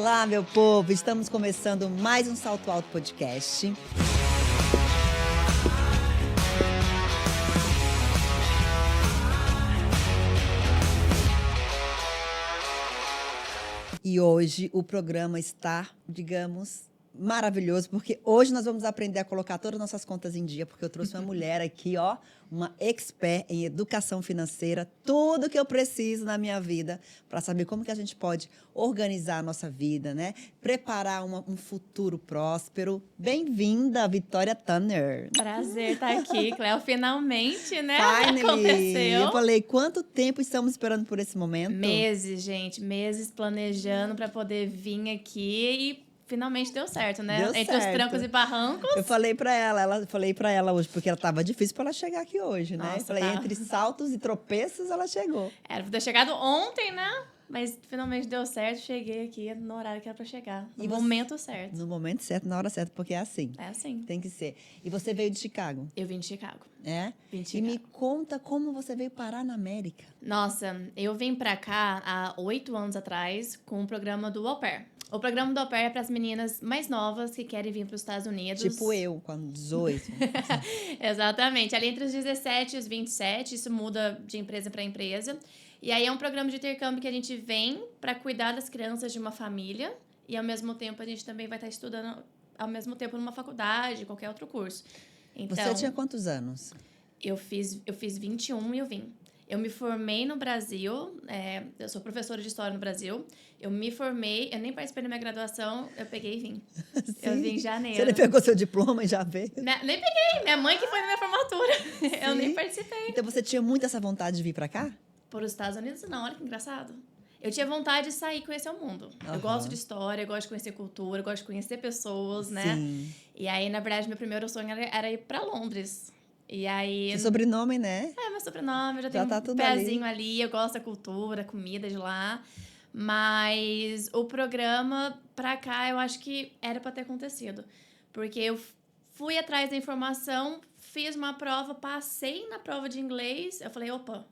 Olá, meu povo! Estamos começando mais um Salto Alto Podcast. E hoje o programa está, digamos, maravilhoso, porque hoje nós vamos aprender a colocar todas as nossas contas em dia, porque eu trouxe uma mulher aqui, ó, uma expert em educação financeira, tudo que eu preciso na minha vida para saber como que a gente pode organizar a nossa vida, né? Preparar um futuro próspero. Bem-vinda, Vitória Tanner. Prazer estar aqui, Cléo. Finalmente, né? Finally! Aconteceu. Eu falei, quanto tempo estamos esperando por esse momento? Meses, gente. Meses planejando para poder vir aqui e finalmente deu certo, né? Deu Entre certo. os trancos e barrancos. Eu falei pra ela hoje, porque ela tava difícil pra ela chegar aqui hoje, né? Nossa, Eu falei, tá. entre saltos e tropeços, ela chegou. Era pra ter chegado ontem, né? Mas finalmente deu certo. Cheguei aqui no horário que era pra chegar. No momento certo. No momento certo, na hora certa, porque é assim. É assim. Tem que ser. E você veio de Chicago, Eu vim de Chicago. é? Vim de E me Chicago. conta como você veio parar na América. Nossa, eu vim pra cá há 8 anos atrás com o programa do Au Pair. O programa do Au Pair é para as meninas mais novas que querem vir para os Estados Unidos. Tipo eu, com 18. Exatamente. Ali entre os 17 e os 27, isso muda de empresa para empresa. E aí é um programa de intercâmbio que a gente vem para cuidar das crianças de uma família e, ao mesmo tempo, a gente também vai estar estudando, ao mesmo tempo, numa faculdade, qualquer outro curso. Então, Você tinha quantos anos? eu fiz 21 e eu vim. Eu me formei no Brasil, eu sou professora de História no Brasil. Eu me formei, eu nem participei da minha graduação, eu peguei e vim. Eu vim em janeiro. Você nem pegou seu diploma e já veio? Nem peguei, minha mãe que foi na minha formatura. Eu nem participei. Então você tinha muito essa vontade de vir pra cá? Por os Estados Unidos, não, olha que engraçado. Eu tinha vontade de sair e conhecer o mundo. Eu gosto de história, eu gosto de conhecer cultura, eu gosto de conhecer pessoas, né? Sim. E aí, na verdade, meu primeiro sonho era ir pra Londres. E aí... Seu sobrenome, né? É, meu sobrenome, eu já Já tenho tá um tudo pezinho ali, eu gosto da cultura, comida de lá. Mas o programa pra cá, eu acho que era pra ter acontecido. Porque eu fui atrás da informação, fiz uma prova, passei na prova de inglês, eu falei, opa,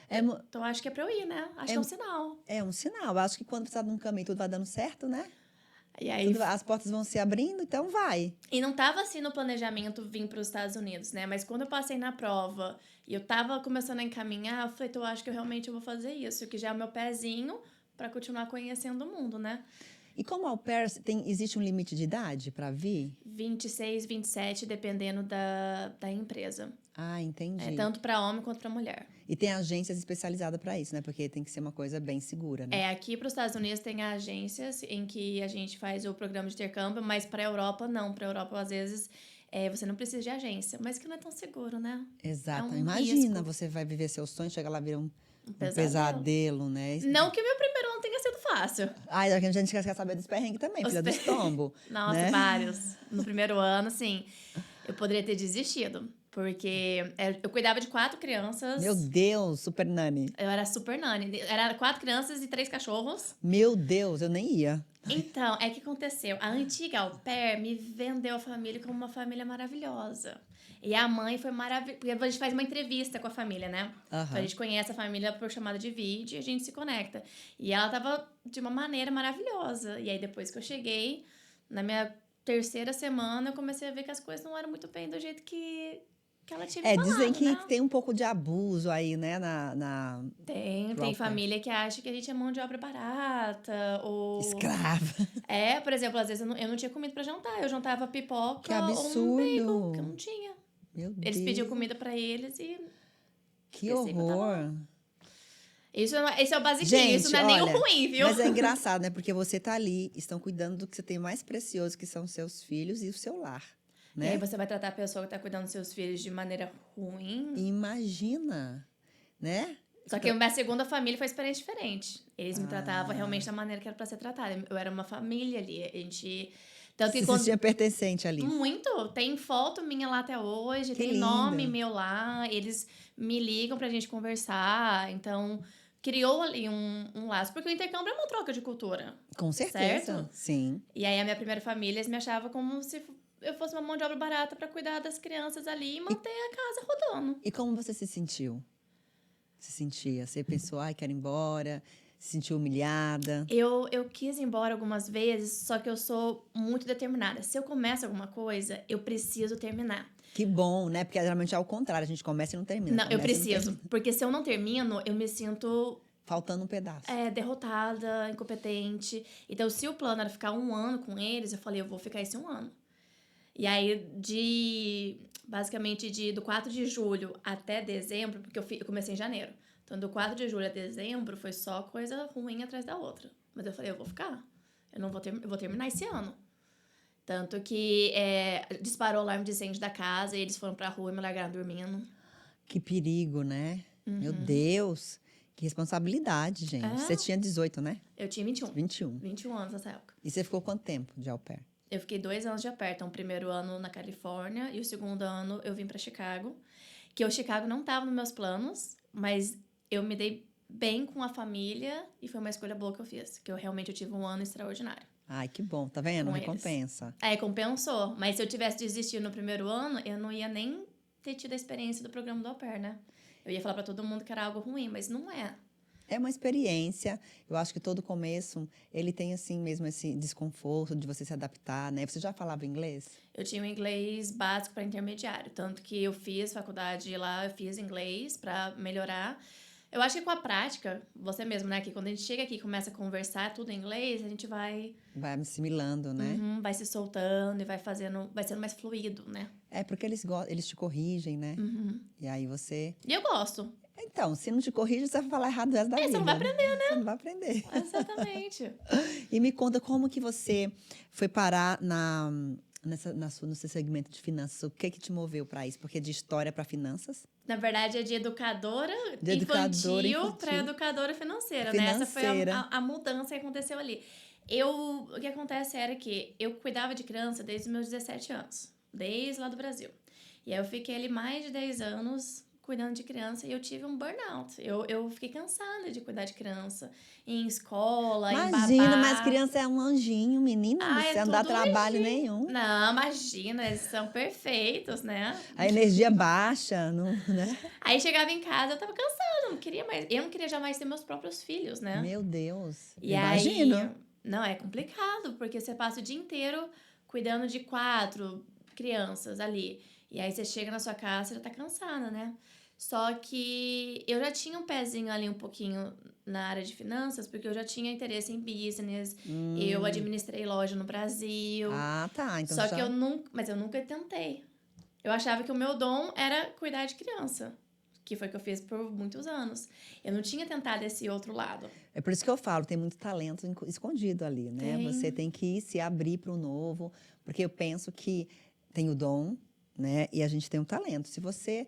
então acho que é pra eu ir, né? Acho que é um sinal. É um sinal. Eu acho que quando você está num caminho tudo vai dando certo, né? E aí, As portas vão se abrindo, então vai. e não tava assim no planejamento vir para os Estados Unidos, né? Mas quando eu passei na prova e eu tava começando a encaminhar, eu falei, eu acho que eu realmente vou fazer isso, que já é o meu pezinho para continuar conhecendo o mundo, né? E como au pair, existe um limite de idade para vir? 26, 27, dependendo da empresa. Ah, entendi. É tanto para homem quanto para mulher. E tem agências especializadas para isso, né? Porque tem que ser uma coisa bem segura, né? Aqui para os Estados Unidos tem agências em que a gente faz o programa de intercâmbio, mas para a Europa não. Para a Europa, às vezes, você não precisa de agência, mas que não é tão seguro, né? Exato. É um Imagina, risco. você vai viver seu sonho, chega lá, vira um Pesadelo. pesadelo, né? Não que o meu primeiro ano tenha sido fácil. Ai, a gente quer saber dos perrengues também, filha dos tombos. Nossa, né? vários. No primeiro ano, assim, eu poderia ter desistido. Porque eu cuidava de 4 crianças. Meu Deus, super nani. Eu era super nani. Era 4 crianças e 3 cachorros. Meu Deus, eu nem ia. Então, o que aconteceu? A antiga au pair me vendeu a família como uma família maravilhosa. E a mãe foi maravilhosa. Porque a gente faz uma entrevista com a família, né? Aham. Então, a gente conhece a família por chamada de vídeo e a gente se conecta. E ela tava de uma maneira maravilhosa. E aí, depois que eu cheguei, na minha 3ª semana, eu comecei a ver que as coisas não eram muito bem do jeito que ela tinha me falado, Dizem que né? tem um pouco de abuso aí, né? Tem família que acha que a gente é mão de obra barata, ou... Escrava. Por exemplo, às vezes eu não tinha comida pra jantar. Eu jantava pipoca Que ou um absurdo. bacon, que eu não tinha. Meu Eles Deus. pediam comida pra eles e... Que esqueci, botava lá. horror. Esse é o basiquinho, Gente, isso não é nem o olha, ruim, viu? Mas é engraçado, né? Porque você tá ali, estão cuidando do que você tem mais precioso, que são seus filhos e o seu lar. E Né? aí você vai tratar a pessoa que tá cuidando dos seus filhos de maneira ruim. Imagina, né? Só que a minha segunda família foi experiência diferente. Eles me tratavam realmente da maneira que era pra ser tratada. Eu era uma família ali. A gente... Tanto que Você quando... se sentia pertencente ali. Muito. Tem foto minha lá até hoje. Que Tem lindo. nome meu lá. Eles me ligam pra gente conversar. Então, criou ali um laço. Porque o intercâmbio é uma troca de cultura. Com certeza. Certo? Sim. E aí, a minha primeira família, eles me achavam como se eu fosse uma mão de obra barata pra cuidar das crianças ali e manter a casa rodando. E como você se sentiu? Se sentia? Você pensou, ai, quero ir embora? Se sentiu humilhada? Eu quis ir embora algumas vezes, só que eu sou muito determinada. Se eu começo alguma coisa, eu preciso terminar. Que bom, né? Porque geralmente é ao contrário, a gente começa e não termina. Não, eu Começa e não preciso. termina. Porque se eu não termino, eu me sinto Faltando um pedaço. derrotada, incompetente. Então, se o plano era ficar 1 ano com eles, eu falei, eu vou ficar esse 1 ano. E aí, basicamente, do 4 de julho até dezembro, porque eu comecei em janeiro. Então, do 4 de julho a dezembro, foi só coisa ruim atrás da outra. Mas eu falei, eu vou ficar. Eu não vou eu vou terminar esse ano. Tanto que disparou o alarme de incêndio da casa, e eles foram pra rua e me largaram dormindo. Que perigo, né? Meu Deus. Que responsabilidade, gente. Você tinha 18, né? Eu tinha 21. 21. 21 anos nessa época. E você ficou quanto tempo de au pair? Eu fiquei 2 anos de au pair. Então, o primeiro ano na Califórnia e o segundo ano eu vim pra Chicago. Que o Chicago não tava nos meus planos, mas eu me dei bem com a família e foi uma escolha boa que eu fiz. Que eu realmente tive um ano extraordinário. Ai, que bom. Tá vendo? Com Recompensa. Compensou. Mas se eu tivesse desistido no primeiro ano, eu não ia nem ter tido a experiência do programa do au pair, né? Eu ia falar pra todo mundo que era algo ruim, mas não é. É uma experiência. Eu acho que todo começo, ele tem assim mesmo esse desconforto de você se adaptar, né? Você já falava inglês? Eu tinha um inglês básico para intermediário, tanto que eu fiz faculdade lá, eu fiz inglês para melhorar. Eu acho que com a prática, você mesmo, né? Que quando a gente chega aqui e começa a conversar tudo em inglês, a gente vai Vai assimilando, né? vai se soltando e vai sendo mais fluido, né? É porque eles te corrigem, né? E aí você... E eu gosto. Então, se não te corrige, você vai falar errado o resto da vida. Você não vai aprender, né? Você não vai aprender. Exatamente. E me conta como que você foi parar no seu segmento de finanças. O que te moveu para isso? Porque de história para finanças? Na verdade, é de educadora Educadora infantil para educadora financeira, né? Essa foi a mudança que aconteceu ali. O que acontece era que eu cuidava de criança desde os meus 17 anos, desde lá do Brasil. E aí eu fiquei ali mais de 10 anos cuidando de criança e eu tive um burnout. Eu fiquei cansada de cuidar de criança em escola, em babá. Imagina, mas criança é um anjinho, menina, você não dá tudo trabalho anjinho. nenhum. Não, imagina, eles são perfeitos, né? A energia baixa, não, né? Aí chegava em casa, eu tava cansada, não queria mais. Eu não queria jamais ter meus próprios filhos, né? Meu Deus, E imagino. aí, não, é complicado, porque você passa o dia inteiro cuidando de 4 crianças ali. E aí você chega na sua casa, você já tá cansada, né? Só que eu já tinha um pezinho ali um pouquinho na área de finanças, porque eu já tinha interesse em business. Eu administrei loja no Brasil. Ah, tá. Então Só que eu nunca tentei. Eu achava que o meu dom era cuidar de criança, que foi o que eu fiz por muitos anos. Eu não tinha tentado esse outro lado. É por isso que eu falo, tem muito talento escondido ali, né? Tem. Você tem que se abrir para o novo, porque eu penso que tem o dom, né? E a gente tem um talento. Se você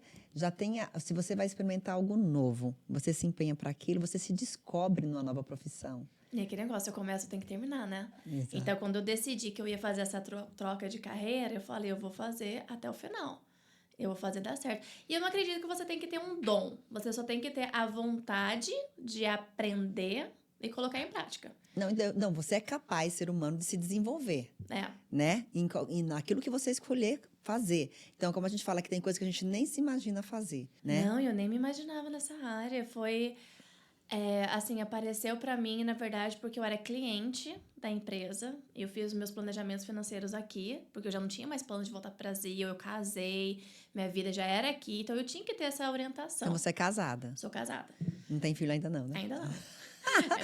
se você vai experimentar algo novo, você se empenha para aquilo, você se descobre numa nova profissão. E aquele negócio, eu começo, eu tenho que terminar, né? Exato. Então, quando eu decidi que eu ia fazer essa troca de carreira, eu falei, eu vou fazer até o final. Eu vou fazer dar certo. E eu não acredito que você tem que ter um dom. Você só tem que ter a vontade de aprender e colocar em prática. Não, você é capaz, ser humano, de se desenvolver, né? Naquilo que você escolher fazer. Então, como a gente fala que tem coisas que a gente nem se imagina fazer, né? Não, eu nem me imaginava nessa área. Foi, assim, apareceu pra mim, na verdade, porque eu era cliente da empresa. Eu fiz os meus planejamentos financeiros aqui, porque eu já não tinha mais planos de voltar pro Brasil. Eu casei, minha vida já era aqui. Então, eu tinha que ter essa orientação. Então, você é casada? Sou casada. Não tem filho ainda não, né? Ainda não.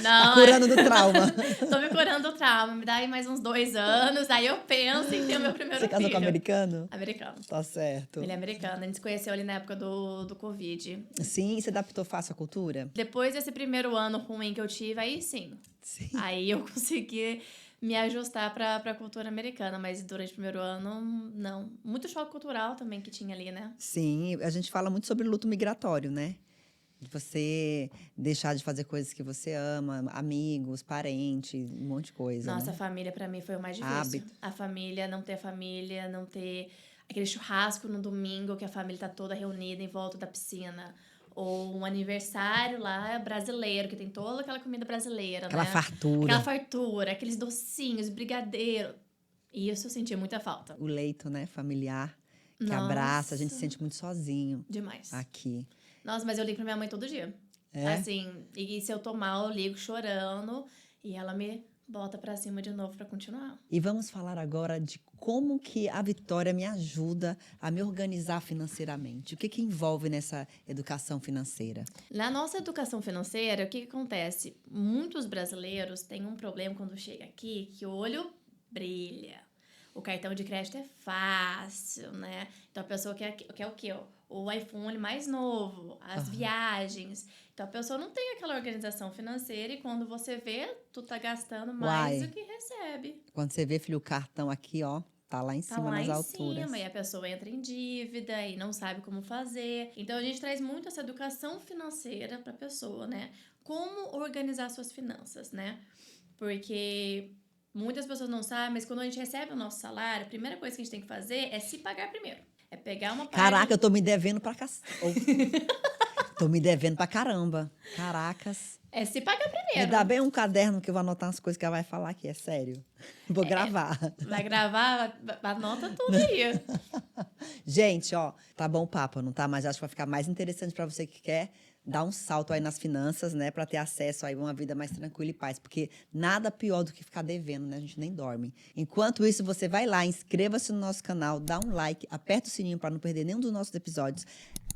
Tá curando do trauma. Tô me curando do trauma. Me dá aí mais uns 2 anos, aí eu penso em ter o meu primeiro Você casou filho. com americano? Americano. Tá certo. Ele é americano. A gente se conheceu ali na época do Covid. Sim, e se adaptou fácil à cultura? Depois desse primeiro ano ruim que eu tive, aí sim. Aí eu consegui me ajustar pra cultura americana, mas durante o primeiro ano, não. Muito choque cultural também que tinha ali, né? Sim, a gente fala muito sobre luto migratório, né? De você deixar de fazer coisas que você ama, amigos, parentes, um monte de coisa. Nossa, né? a família pra mim foi o mais difícil. Hábito. A família, não ter aquele churrasco no domingo que a família tá toda reunida em volta da piscina. Ou um aniversário lá brasileiro, que tem toda aquela comida brasileira, Aquela né? fartura. Aquela fartura, aqueles docinhos, brigadeiro. E isso eu senti muita falta. O leito, né? Familiar, que Nossa. abraça. A gente se sente muito sozinho Demais. aqui. Nossa, mas eu ligo pra minha mãe todo dia. Assim, e se eu tô mal, eu ligo chorando e ela me bota pra cima de novo pra continuar. E vamos falar agora de como que a Vitória me ajuda a me organizar financeiramente. O que que envolve nessa educação financeira? Na nossa educação financeira, o que acontece? Muitos brasileiros têm um problema quando chega aqui, que o olho brilha. O cartão de crédito é fácil, né? Então a pessoa quer o quê? O iPhone mais novo, as viagens. Então a pessoa não tem aquela organização financeira e quando você vê, tu tá gastando mais Uai. do que recebe. Quando você vê, filho, o cartão aqui, ó, tá lá em Tá cima lá nas em alturas. cima e a pessoa entra em dívida e não sabe como fazer. Então a gente traz muito essa educação financeira para a pessoa, né? Como organizar suas finanças, né? Porque muitas pessoas não sabem, mas quando a gente recebe o nosso salário, a primeira coisa que a gente tem que fazer é se pagar primeiro. É pegar uma parte. Caraca, eu tô me devendo pra tô me devendo pra caramba. Caracas. É se pagar Me primeiro. dá bem um caderno que eu vou anotar as coisas que ela vai falar aqui, é sério. Vou gravar. Vai gravar, anota tudo aí. Gente, ó, tá bom o papo, não tá? Mas acho que vai ficar mais interessante pra você que quer dar um salto aí nas finanças, né? Pra ter acesso aí a uma vida mais tranquila e paz. Porque nada pior do que ficar devendo, né? A gente nem dorme. Enquanto isso, você vai lá, inscreva-se no nosso canal, dá um like, aperta o sininho pra não perder nenhum dos nossos episódios.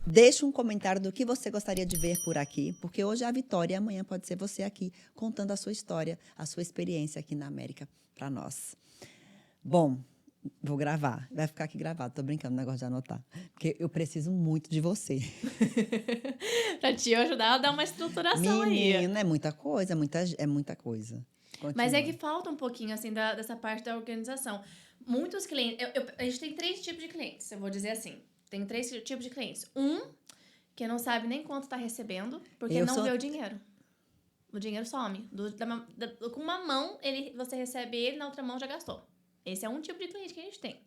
Deixa um comentário do que você gostaria de ver por aqui, porque hoje é a Vitória e amanhã pode ser você aqui contando a sua história, a sua experiência aqui na América pra nós. Bom, vou gravar. Vai ficar aqui gravado. Tô brincando, negócio de anotar. Porque eu preciso muito de você. Pra te ajudar a dar uma estruturação aí. Menina, é muita coisa, é muita coisa. Mas é Continua. que falta um pouquinho, assim, dessa parte da organização. Muitos clientes... a gente tem 3 tipos de clientes, eu vou dizer assim. Tem 3 tipos de clientes. Que não sabe nem quanto tá recebendo, porque não vê o dinheiro. O dinheiro some. Com uma mão, você recebe ele, na outra mão já gastou. Esse é um tipo de cliente que a gente tem.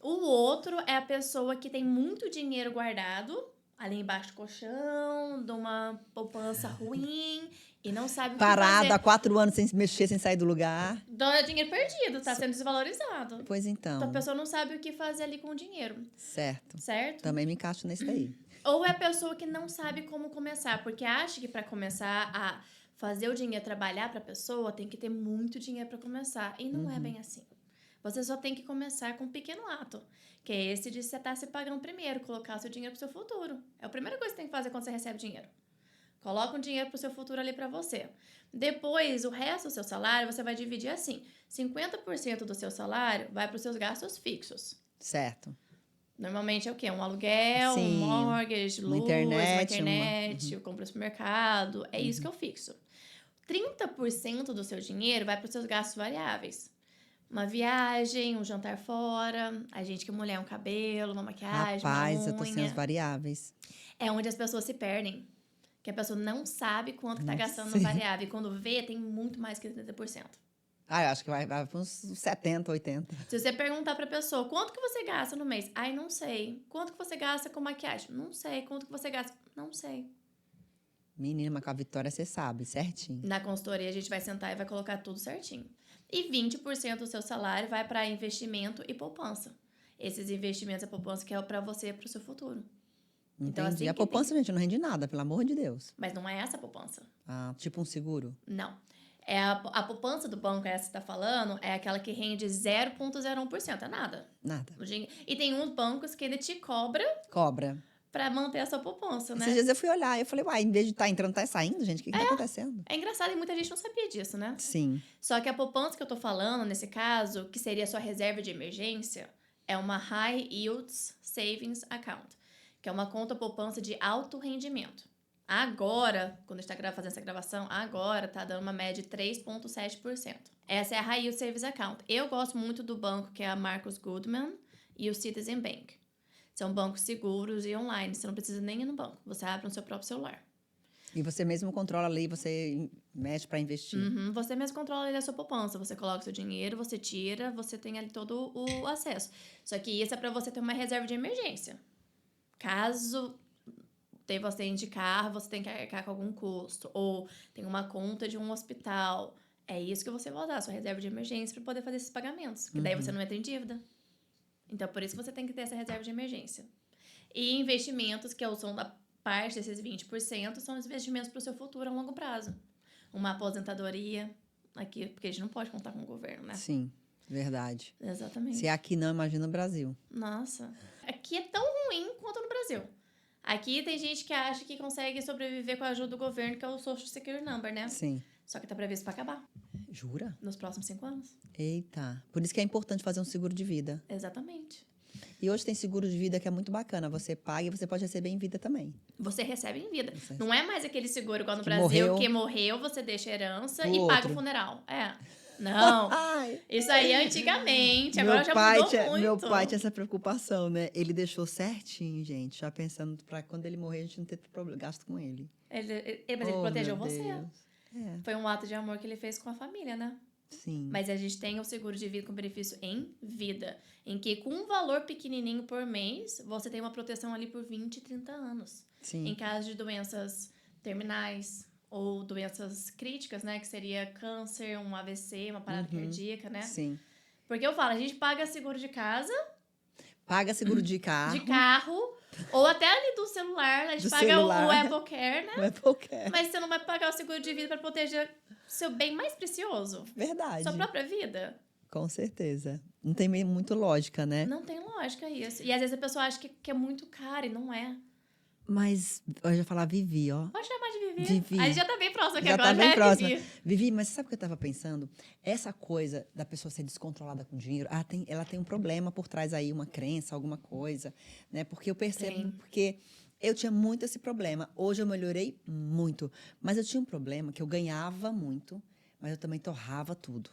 O outro é a pessoa que tem muito dinheiro guardado, ali embaixo do colchão, de uma poupança ruim, e não sabe o que Parada fazer. há 4 anos sem se mexer, sem sair do lugar. Dá dinheiro perdido, tá sendo desvalorizado. Pois Então a então. pessoa não sabe o que fazer ali com o dinheiro, Certo. certo? Também me encaixo nesse daí. Ou é a pessoa que não sabe como começar, porque acha que para começar a fazer o dinheiro trabalhar para a pessoa, tem que ter muito dinheiro para começar. E não é bem assim. Você só tem que começar com um pequeno ato, que é esse de você estar se pagando primeiro, colocar o seu dinheiro pro seu futuro. É a primeira coisa que você tem que fazer quando você recebe dinheiro. Coloca um dinheiro pro seu futuro ali para você. Depois, o resto do seu salário, você vai dividir assim. 50% do seu salário vai para os seus gastos fixos. Certo. Normalmente é o quê? Um aluguel, Sim, um mortgage, uma luz, internet, eu compro no supermercado. É isso que eu fixo. 30% do seu dinheiro vai para os seus gastos variáveis. Uma viagem, um jantar fora, a gente que é mulher, um cabelo, uma maquiagem, Rapaz, uma eu tô sem as unha. variáveis. É onde as pessoas se perdem. Que a pessoa não sabe quanto que tá Não gastando sei. no variável. E quando vê, tem muito mais que 30%. Ah, eu acho que vai para uns 70, 80. Se você perguntar pra pessoa, quanto que você gasta no mês? Ai, não sei. Quanto que você gasta com maquiagem? Não sei. Quanto que você gasta? Não sei. Menina, mas com a Vitória você sabe, certinho. Na consultoria, a gente vai sentar e vai colocar tudo certinho. E 20% do seu salário vai para investimento e poupança. Esses investimentos e poupança que é para você e para o seu futuro. Entendi. Então, assim A que poupança, gente, não rende nada, pelo amor de Deus. Mas não é essa a poupança. Ah, tipo um seguro. Não. É a poupança do banco, essa que você tá falando, é aquela que rende 0,01%. É nada. Nada. E tem uns bancos que ainda te cobra Cobra. para manter a sua poupança, né? Esses dias eu fui olhar, eu falei, uai, em vez de estar entrando, tá saindo, gente? O que tá acontecendo? É engraçado e muita gente não sabia disso, né? Sim. Só que a poupança que eu tô falando, nesse caso, que seria a sua reserva de emergência, é uma High Yields Savings Account, que é uma conta poupança de alto rendimento. Agora, quando a gente tá fazendo essa gravação, agora tá dando uma média de 3,7%. Essa é a High Yield Savings Account. Eu gosto muito do banco que é a Marcus Goodman e o Citizen Bank. São bancos seguros e online. Você não precisa nem ir no banco. Você abre no seu próprio celular. E você mesmo controla ali, você mexe para investir. Uhum, você mesmo controla ali a sua poupança. Você coloca o seu dinheiro, você tira, você tem ali todo o acesso. Só que isso é para você ter uma reserva de emergência. Caso teve um acidente de carro, você tem que arcar com algum custo. Ou tem uma conta de um hospital. É isso que você vai usar, a sua reserva de emergência, para poder fazer esses pagamentos. Que daí você não entra em dívida. Então, por isso que você tem que ter essa reserva de emergência. E investimentos, que são parte desses 20% são os investimentos para o seu futuro a longo prazo. Uma aposentadoria, aqui, porque a gente não pode contar com o governo, né? Sim, verdade. Exatamente. Se é aqui não, imagina no Brasil. Nossa. Aqui é tão ruim quanto no Brasil. Aqui tem gente que acha que consegue sobreviver com a ajuda do governo, que é o Social Security Number, né? Sim. Só que tá previsto para acabar Jura? nos próximos 5 anos. Eita. Por isso que é importante fazer um seguro de vida. Exatamente. E hoje tem seguro de vida que é muito bacana. Você paga e você pode receber em vida também. Você recebe em vida. Você Não é mais aquele seguro igual no que Brasil, morreu. que morreu, você deixa a herança O e paga outro. o funeral. É. Não. Ai. Isso aí é antigamente, agora já mudou muito. Meu pai tinha essa preocupação, né? Ele deixou certinho, gente, já pensando pra quando ele morrer a gente não ter gasto com ele. Mas ele Oh, protegeu meu você. Deus. É, Foi um ato de amor que ele fez com a família, né? sim. Mas a gente tem o seguro de vida com benefício em vida, em que com um valor pequenininho por mês, você tem uma proteção ali por 20, 30 anos. Sim. Em caso de doenças terminais ou doenças críticas, né? Que seria câncer, um AVC, uma parada cardíaca, né? Sim. Porque eu falo, a gente paga seguro de casa, Paga seguro de carro. de carro, ou até ali do celular. A gente Do paga celular. o Apple Care, né? Não é qualquer. Mas você não vai pagar o seguro de vida para proteger seu bem mais precioso. Verdade. Sua própria vida. Com certeza. Não tem muito lógica, né? Não tem lógica isso. E às vezes a pessoa acha que é muito caro e não é. Mas eu já falar Vivi, ó. Pode chamar de Vivi. Vivi. A gente já tá bem próximo aqui Já agora, tá bem já é próxima. Vivi. Vivi, mas você sabe o que eu tava pensando? Essa coisa da pessoa ser descontrolada com dinheiro, ela tem um problema por trás aí, uma crença, alguma coisa, né? Porque eu percebo, Tem. porque eu tinha muito esse problema. Hoje eu melhorei muito, mas eu tinha um problema que eu ganhava muito, mas eu também torrava tudo.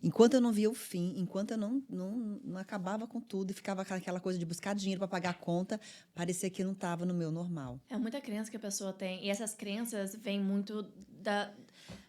Enquanto eu não via o fim, enquanto eu não acabava com tudo e ficava aquela coisa de buscar dinheiro para pagar a conta, parecia que eu não estava no meu normal. É muita crença que a pessoa tem. E essas crenças vêm muito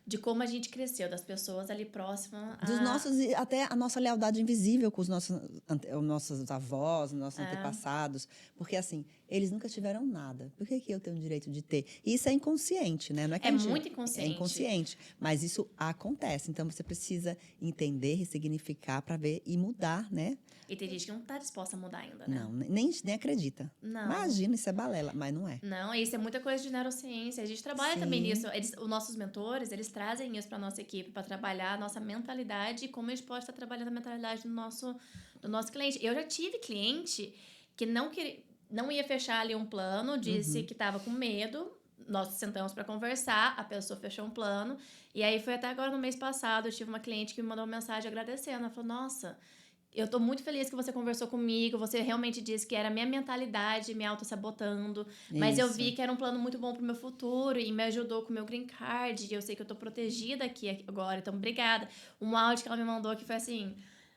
de como a gente cresceu, das pessoas ali próximas. Dos nossos, até a nossa lealdade invisível com os nossos avós, nossos antepassados. Porque, assim, eles nunca tiveram nada. Por que eu tenho o direito de ter? E isso é inconsciente, né? Não é que É a gente, muito inconsciente. É inconsciente. Mas isso acontece. Então, você precisa entender, ressignificar para ver e mudar, né? E tem gente que não tá disposta a mudar ainda, né? Não, nem acredita. Não. Imagina, isso é balela, mas não é. Não, isso é muita coisa de neurociência. A gente trabalha Sim. também nisso. Os nossos mentores, eles trazem isso para nossa equipe, para trabalhar a nossa mentalidade e como a gente pode estar trabalhando a mentalidade do nosso cliente. Eu já tive cliente que não ia fechar ali um plano, disse que estava com medo. Nós sentamos para conversar, a pessoa fechou um plano. E aí foi até agora no mês passado, eu tive uma cliente que me mandou uma mensagem agradecendo. Ela falou, nossa, eu tô muito feliz que você conversou comigo, você realmente disse que era a minha mentalidade me auto-sabotando, mas eu Isso. vi que era um plano muito bom pro meu futuro e me ajudou com o meu green card, e eu sei que eu tô protegida aqui agora, então obrigada. Um áudio que ela me mandou que foi assim...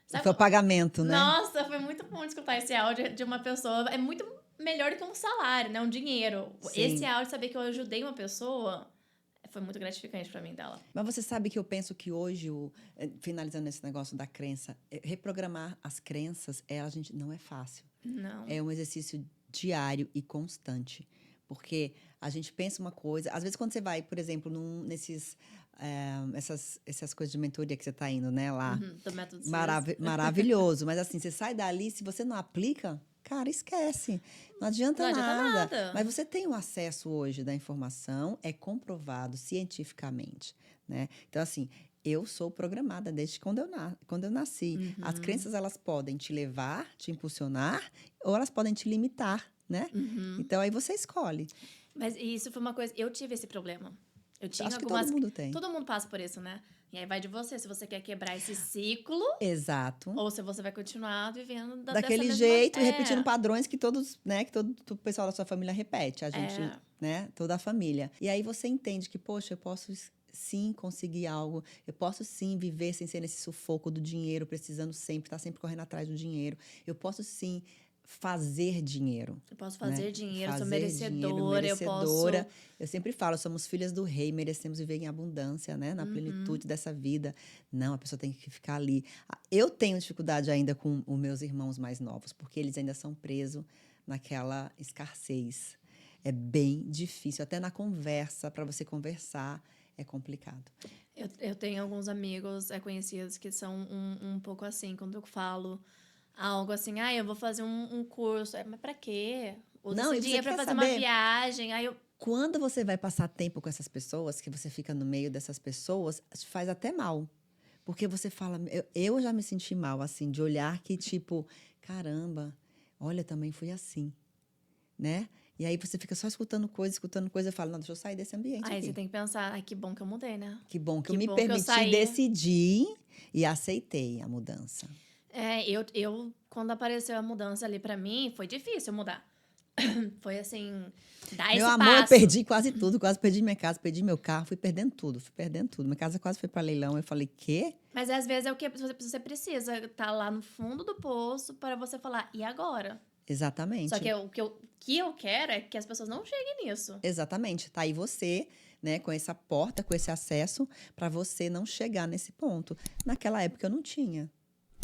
sabe, Foi o pagamento, né? nossa, foi muito bom escutar esse áudio de uma pessoa, é muito melhor do que um salário, né? Um dinheiro. Sim. Esse áudio, saber que eu ajudei uma pessoa... foi muito gratificante pra mim dela. Mas você sabe que eu penso que hoje, finalizando esse negócio da crença, reprogramar as crenças, não é fácil. Não. É um exercício diário e constante. Porque a gente pensa uma coisa... Às vezes, quando você vai, por exemplo, essas coisas de mentoria que você está indo, né? Lá. Do método Maravilhoso. Mas assim, você sai dali, se você não aplica... Cara, esquece. Não adianta nada. Mas você tem o acesso hoje da informação, é comprovado cientificamente, né? Então, assim, eu sou programada desde quando eu nasci. As crenças, elas podem te levar, te impulsionar, ou elas podem te limitar, né? Então, aí você escolhe. Mas isso foi uma coisa... Eu tive esse problema. Eu tinha Acho que algumas... todo mundo tem. Todo mundo passa por isso, né? E aí vai de você, se você quer quebrar esse ciclo... Exato. Ou se você vai continuar vivendo daquele dessa jeito, mesma... repetindo padrões que todos, né, que todo o pessoal da sua família repete. A gente, né, toda a família. E aí você entende que, poxa, eu posso sim conseguir algo, eu posso sim viver sem ser nesse sufoco do dinheiro, precisando sempre, estar sempre correndo atrás do dinheiro. Eu posso sim fazer dinheiro. Eu posso fazer, né? dinheiro, fazer sou merecedora, dinheiro, eu posso... Eu sempre falo, somos filhas do rei, merecemos viver em abundância, né? Na plenitude dessa vida. Não, a pessoa tem que ficar ali. Eu tenho dificuldade ainda com os meus irmãos mais novos, porque eles ainda são presos naquela escassez. É bem difícil, até na conversa, para você conversar, é complicado. Eu tenho alguns amigos conhecidos que são um pouco assim, quando eu falo... algo assim, eu vou fazer um curso. Mas pra quê? Usa Não, esse e você dinheiro pra quer fazer uma saber? viagem. Aí eu... Quando você vai passar tempo com essas pessoas, que você fica no meio dessas pessoas, faz até mal. Porque você fala, eu já me senti mal, assim, de olhar que, tipo, caramba, olha, também fui assim, né? E aí você fica só escutando coisa, e fala, não, deixa eu sair desse ambiente Aí você aqui. tem que pensar, ai, que bom que eu mudei, né? Que bom que eu Que me bom que eu permiti saí. decidir e aceitei a mudança. Quando apareceu a mudança ali pra mim, foi difícil mudar. Foi assim, dar Meu esse amor, eu passo. perdi quase tudo, quase perdi minha casa, perdi meu carro, fui perdendo tudo, fui perdendo tudo. Minha casa quase foi para leilão, eu falei, quê? Mas às vezes é o que você precisa estar lá no fundo do poço para você falar, e agora? Só que Exatamente. o que eu quero é que as pessoas não cheguem nisso. Exatamente. Tá aí você, né, com essa porta, com esse acesso, para você não chegar nesse ponto. Naquela época eu não tinha.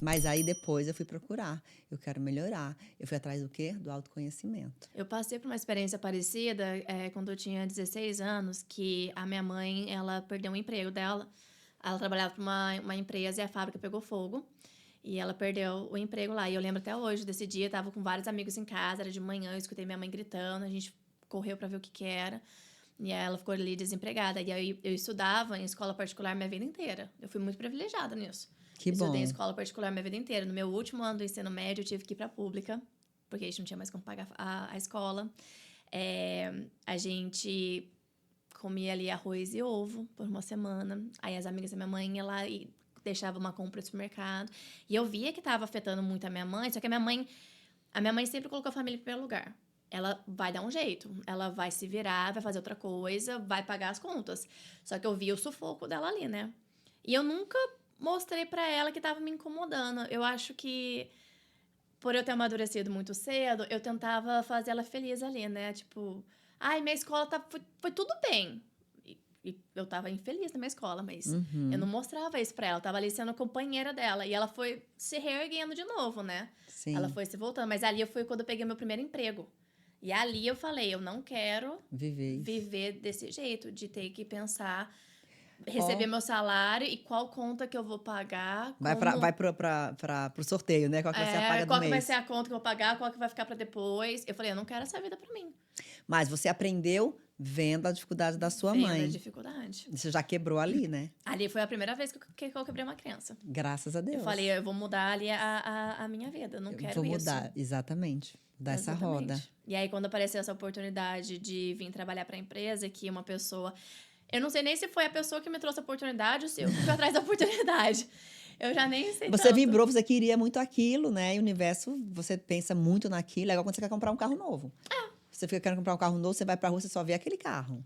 Mas aí depois eu fui procurar. Eu quero melhorar. Eu fui atrás do quê? Do autoconhecimento. Eu passei por uma experiência parecida quando eu tinha 16 anos, que a minha mãe, ela perdeu o emprego dela. Ela trabalhava para uma empresa e a fábrica pegou fogo. E ela perdeu o emprego lá. E eu lembro até hoje desse dia, eu tava com vários amigos em casa, era de manhã, eu escutei minha mãe gritando, a gente correu para ver o que era. E aí ela ficou ali desempregada. E aí eu estudava em escola particular minha vida inteira. Eu fui muito privilegiada nisso. Que Estudei em bom. escola particular minha vida inteira. No meu último ano do ensino médio, eu tive que ir pra pública, porque a gente não tinha mais como pagar a escola. A gente comia ali arroz e ovo por uma semana. Aí as amigas da minha mãe iam lá e deixava uma compra no supermercado. E eu via que estava afetando muito a minha mãe, só que a minha mãe sempre colocou a família em primeiro lugar. Ela vai dar um jeito, ela vai se virar, vai fazer outra coisa, vai pagar as contas. Só que eu via o sufoco dela ali, né? E eu nunca mostrei pra ela que tava me incomodando. Eu acho que, por eu ter amadurecido muito cedo, eu tentava fazer ela feliz ali, né? Tipo, ai, minha escola foi tudo bem. E eu tava infeliz na minha escola, mas eu não Uhum. mostrava isso pra ela. Eu tava ali sendo companheira dela. E ela foi se reerguendo de novo, né? Ela Sim. foi se voltando. Mas ali foi quando eu peguei meu primeiro emprego. E ali eu falei, eu não quero Viver isso. viver desse jeito, de ter que pensar, receber Qual? meu salário e qual conta que eu vou pagar, Vai como, pro sorteio, né? Qual que vai ser a paga do qual que vai ser mês? a conta que eu vou pagar, qual que vai ficar pra depois. Eu falei, eu não quero essa vida pra mim. Mas você aprendeu vendo a dificuldade da sua Vendo a mãe. dificuldade. Você já quebrou ali, né? Ali foi a primeira vez que eu quebrei uma criança. Graças a Eu Deus. falei, eu vou mudar ali a minha vida, eu não Eu quero vou isso. mudar, exatamente. Mudar essa roda. Exatamente. E aí, quando apareceu essa oportunidade de vir trabalhar pra empresa, que uma pessoa... Eu não sei nem se foi a pessoa que me trouxe a oportunidade ou se eu que fui atrás da oportunidade. Eu já nem sei Você tanto. vibrou, você queria muito aquilo, né? E o universo, você pensa muito naquilo. É igual quando você quer comprar um carro novo. Você fica querendo comprar um carro novo, você vai pra rua, você só vê aquele carro,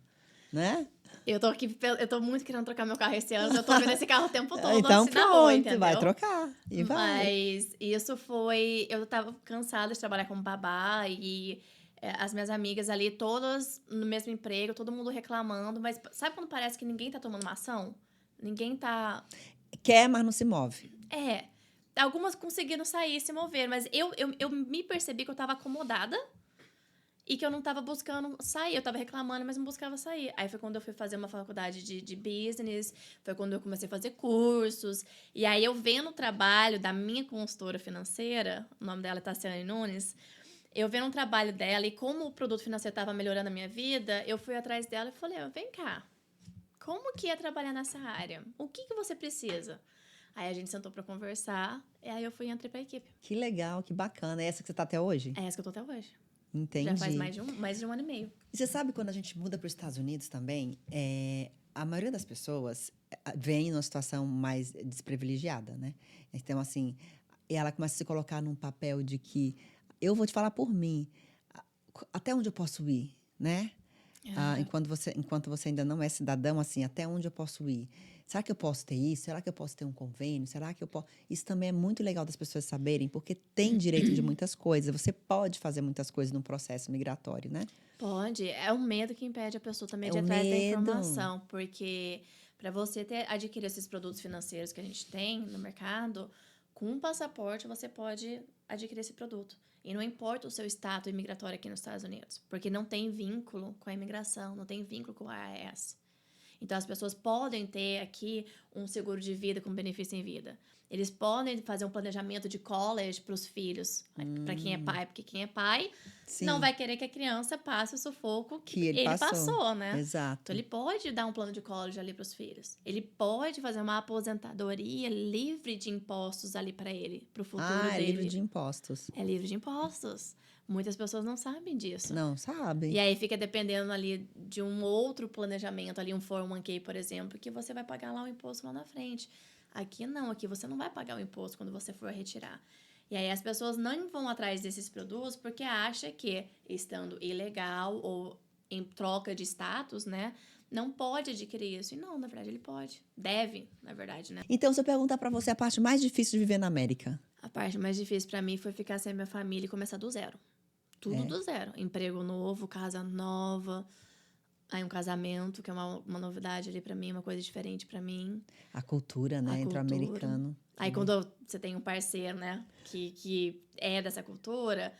né? Eu tô muito querendo trocar meu carro esse ano. Eu tô vendo esse carro o tempo todo, Então assim, na rua, pronto, vai entendeu? trocar. E vai. Mas isso foi... Eu tava cansada de trabalhar como babá e as minhas amigas ali, todas no mesmo emprego, todo mundo reclamando. Mas sabe quando parece que ninguém tá tomando uma ação? Ninguém tá... Quer, mas não se move. Algumas conseguiram sair, se mover, mas eu me percebi que eu tava acomodada e que eu não tava buscando sair. Eu tava reclamando, mas não buscava sair. Aí foi quando eu fui fazer uma faculdade de business, foi quando eu comecei a fazer cursos. E aí eu vendo o trabalho da minha consultora financeira, o nome dela é Tassiane Nunes, eu vendo o trabalho dela e como o produto financeiro tava melhorando a minha vida, eu fui atrás dela e falei, vem cá, como que é trabalhar nessa área? O que você precisa? Aí a gente sentou pra conversar, e aí eu fui e entrei pra equipe. Que legal, que bacana. É essa que você tá até hoje? É essa que eu tô até hoje. Já faz Entendi. mais de um ano e meio. E você sabe quando a gente muda para os Estados Unidos também, a maioria das pessoas vem numa situação mais desprivilegiada, né? Então, assim, ela começa a se colocar num papel de que eu vou te falar por mim, até onde eu posso ir, né? Enquanto você ainda não é cidadão, assim, até onde eu posso ir? Será que eu posso ter isso? Será que eu posso ter um convênio? Será que eu posso... Isso também é muito legal das pessoas saberem, porque tem direito de muitas coisas. Você pode fazer muitas coisas num processo migratório, né? Pode. É o medo que impede a pessoa também É de o ir atrás da medo. informação. Porque para você adquirir esses produtos financeiros que a gente tem no mercado, com um passaporte você pode adquirir esse produto. E não importa o seu status imigratório aqui nos Estados Unidos. Porque não tem vínculo com a imigração, não tem vínculo com o IRS. Então, as pessoas podem ter aqui um seguro de vida com benefício em vida. Eles podem fazer um planejamento de college para os filhos, para quem é pai. Porque quem é pai não Sim. vai querer que a criança passe o sufoco Que ele ele passou. passou, né? Exato. Então, ele pode dar um plano de college ali para os filhos. Ele pode fazer uma aposentadoria livre de impostos ali para ele, para o futuro É dele. livre de impostos. É livre de impostos. Muitas pessoas não sabem disso. Não sabem. E aí fica dependendo ali de um outro planejamento, ali um 401k, por exemplo, que você vai pagar lá o imposto lá na frente. Aqui não, aqui você não vai pagar o imposto quando você for retirar. E aí as pessoas não vão atrás desses produtos porque acham que, estando ilegal ou em troca de status, né, não pode adquirir isso. E não, na verdade, ele pode. Deve, na verdade, né? Então, se eu perguntar pra você a parte mais difícil de viver na América. A parte mais difícil pra mim foi ficar sem a minha família e começar do zero. Tudo do zero. Emprego novo, casa nova, aí um casamento, que é uma novidade ali pra mim, uma coisa diferente pra mim. A cultura, né? A Entre o cultura. americano. Aí quando você tem um parceiro, né, que é dessa cultura,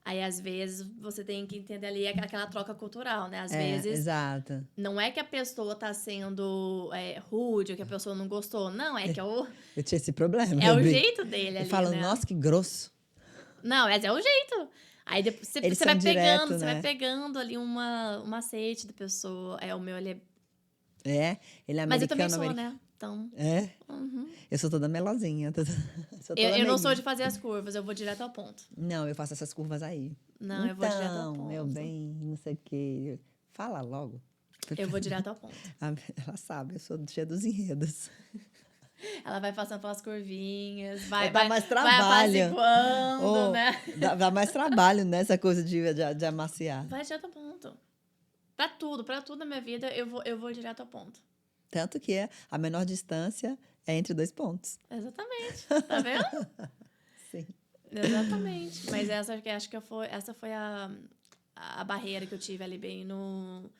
aí às vezes você tem que entender ali aquela troca cultural, né? Às vezes Exato. não é que a pessoa tá sendo rude ou que a pessoa não gostou. Não, é que é o Eu tinha esse problema. é o eu jeito dele ali, Eu falo, né? nossa, que grosso. Não, mas é o jeito. Aí depois você Eles vai são pegando, direto, você né? vai pegando ali uma macete da pessoa. O meu, ele é... Ele é Mas eu também americano, sou, americano. né? Então, É? uhum. Eu sou toda melosinha. Sou toda Eu não sou meiguinha. de fazer as curvas, eu vou direto ao ponto. Não, eu faço essas curvas aí. Não, eu vou direto ao Então, meu ponto. bem, não sei o quê. Fala logo. Eu vou direto ao ponto. Ela sabe, eu sou cheia dos enredos. Ela vai passando pelas curvinhas, vai Dá mais vai trabalho. apaziguando, Oh, né? dá mais trabalho nessa coisa de amaciar. Vai direto ao ponto. Pra tudo na minha vida, eu vou direto ao ponto. Tanto que a menor distância é entre 2 pontos. Exatamente. Tá vendo? Sim. Exatamente. Mas essa foi a barreira que eu tive ali bem no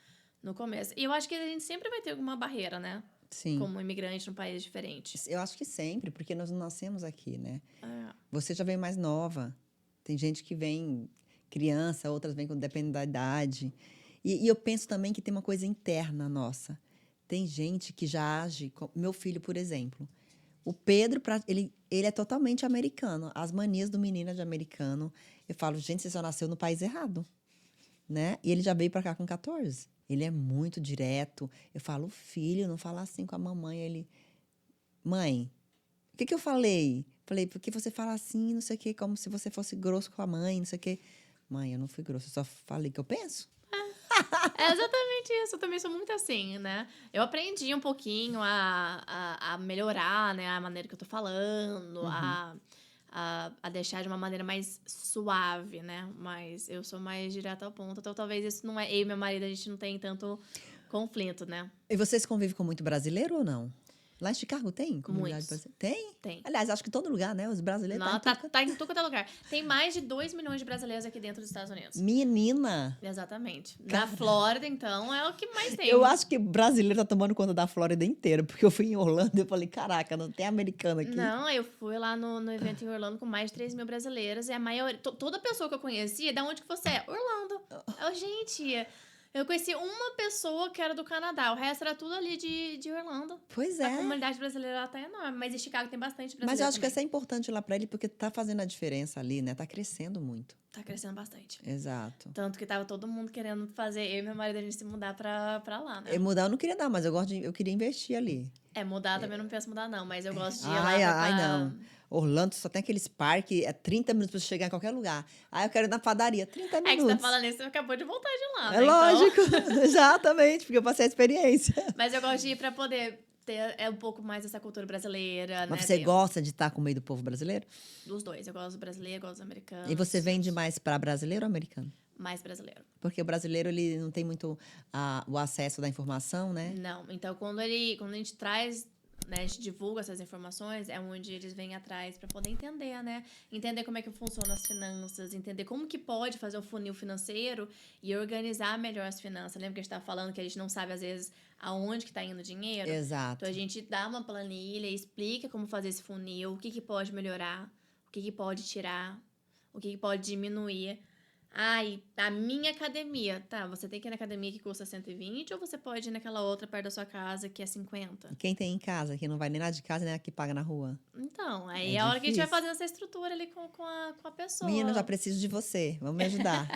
começo. E eu acho que a gente sempre vai ter alguma barreira, né? Sim. Como imigrante num país diferente. Eu acho que sempre, porque nós não nascemos aqui, né? É. Você já veio mais nova. Tem gente que vem criança, outras vêm dependendo da idade. E eu penso também que tem uma coisa interna nossa. Tem gente que já age... Meu filho, por exemplo. O Pedro, ele é totalmente americano. As manias do menino é de americano. Eu falo, gente, você só nasceu no país errado. Né? E ele já veio para cá com 14. Ele é muito direto. Eu falo, filho, não fala assim com a mamãe. Ele, mãe, o que eu falei? Falei, porque você fala assim, não sei o quê, como se você fosse grosso com a mãe, não sei o quê. Mãe, eu não fui grosso, eu só falei o que eu penso. É exatamente isso. Eu também sou muito assim, né? Eu aprendi um pouquinho a melhorar, né? A maneira que eu tô falando, a deixar de uma maneira mais suave, né? Mas eu sou mais direta ao ponto. Então, talvez isso não é... Eu e meu marido, a gente não tem tanto conflito, né? E vocês convivem com muito brasileiro ou não? Lá em Chicago tem comunidade Muitos. brasileira? Tem? Tem. Aliás, acho que todo lugar, né? Os brasileiros Não, tá em tudo. tá em tudo quanto é lugar. Tem mais de 2 milhões de brasileiros aqui dentro dos Estados Unidos. Menina! Exatamente. Na Flórida, então, é o que mais tem. Eu acho que brasileiro tá tomando conta da Flórida inteira, porque eu fui em Orlando e eu falei, caraca, não tem americano aqui. Não, eu fui lá no evento em Orlando com mais de 3 mil brasileiros e a maioria... Toda pessoa que eu conhecia, da onde que você é? Orlando. Gente, eu conheci uma pessoa que era do Canadá, o resto era tudo ali de Orlando. Pois A é. comunidade brasileira lá tá enorme, mas em Chicago tem bastante brasileiro Mas eu acho que também. isso é importante lá pra ele, porque tá fazendo a diferença ali, né? Tá crescendo muito. Tá crescendo bastante. Exato. Tanto que tava todo mundo querendo fazer eu e meu marido a gente se mudar pra lá, né? Mudar eu não queria dar, mas eu queria investir ali. Mudar também eu não penso mudar, não, mas eu gosto de ir lá Ai, não. Orlando só tem aqueles parques, é 30 minutos pra você chegar em qualquer lugar. Aí eu quero ir na padaria, 30 É que minutos. você tá falando isso, você acabou de voltar de lá, É né? lógico, Então... exatamente, porque eu passei a experiência. Mas eu gosto de ir pra poder ter um pouco mais dessa cultura brasileira, Mas né? você gosta de estar com o meio do povo brasileiro? Dos dois. Eu gosto do brasileiro, eu gosto dos americanos. E você vende mais para brasileiro ou americano? Mais brasileiro. Porque o brasileiro ele não tem muito o acesso da informação, né? Não. Então, quando a gente traz, né, a gente divulga essas informações, é onde eles vêm atrás para poder entender, né? Entender como é que funcionam as finanças, entender como que pode fazer um funil financeiro e organizar melhor as finanças. Lembra que a gente estava falando que a gente não sabe, às vezes, aonde que está indo o dinheiro? Exato. Então, a gente dá uma planilha, explica como fazer esse funil, o que pode melhorar, o que pode tirar, o que pode diminuir. Ai, a minha academia. Tá, você tem que ir na academia que custa 120 ou você pode ir naquela outra perto da sua casa que é 50? E quem tem em casa, que não vai nem lá de casa, nem aqui paga na rua. Então, aí É é a hora que a gente vai difícil. fazendo essa estrutura ali com a Menina, eu já pessoa. preciso de você. Vamos me ajudar.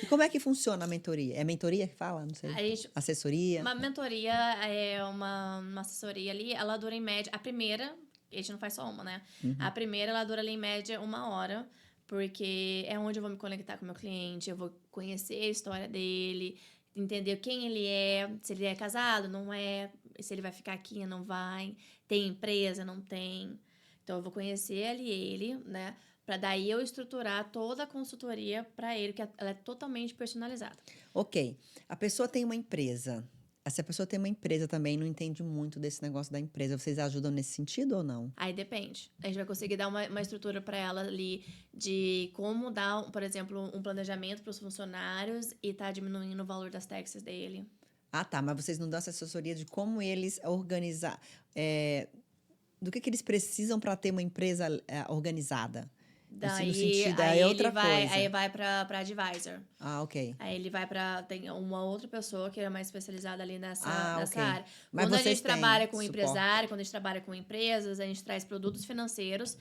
E como é que funciona a mentoria? É mentoria que fala? Não sei. A gente, Assessoria? uma mentoria é uma assessoria ali, ela dura em média. A primeira, a gente não faz só uma, né? A Uhum. primeira, ela dura ali em média 1 hora, porque é onde eu vou me conectar com o meu cliente, eu vou conhecer a história dele, entender quem ele é, se ele é casado, não é, se ele vai ficar aqui, não vai, tem empresa, não tem. Então, eu vou conhecer ali ele, né? Pra daí eu estruturar toda a consultoria pra ele, que ela é totalmente personalizada. Ok. A pessoa tem uma empresa. Se a pessoa tem uma empresa também, não entende muito desse negócio da empresa, vocês ajudam nesse sentido ou não? Aí depende. A gente vai conseguir dar uma estrutura para ela ali de como dar, por exemplo, um planejamento para os funcionários e tá diminuindo o valor das taxas dele. Ah, tá. Mas vocês não dão essa assessoria de como eles organizar. Do que eles precisam para ter uma empresa organizada? No Daí, sentido, aí é ele outra vai, coisa. aí vai para advisor. Ah, ok. Aí ele vai para tem uma outra pessoa que é mais especializada ali nessa, Ah, nessa ok. área. Mas Quando a vocês gente trabalha têm com suporte. empresário, quando a gente trabalha com empresas, a gente traz produtos financeiros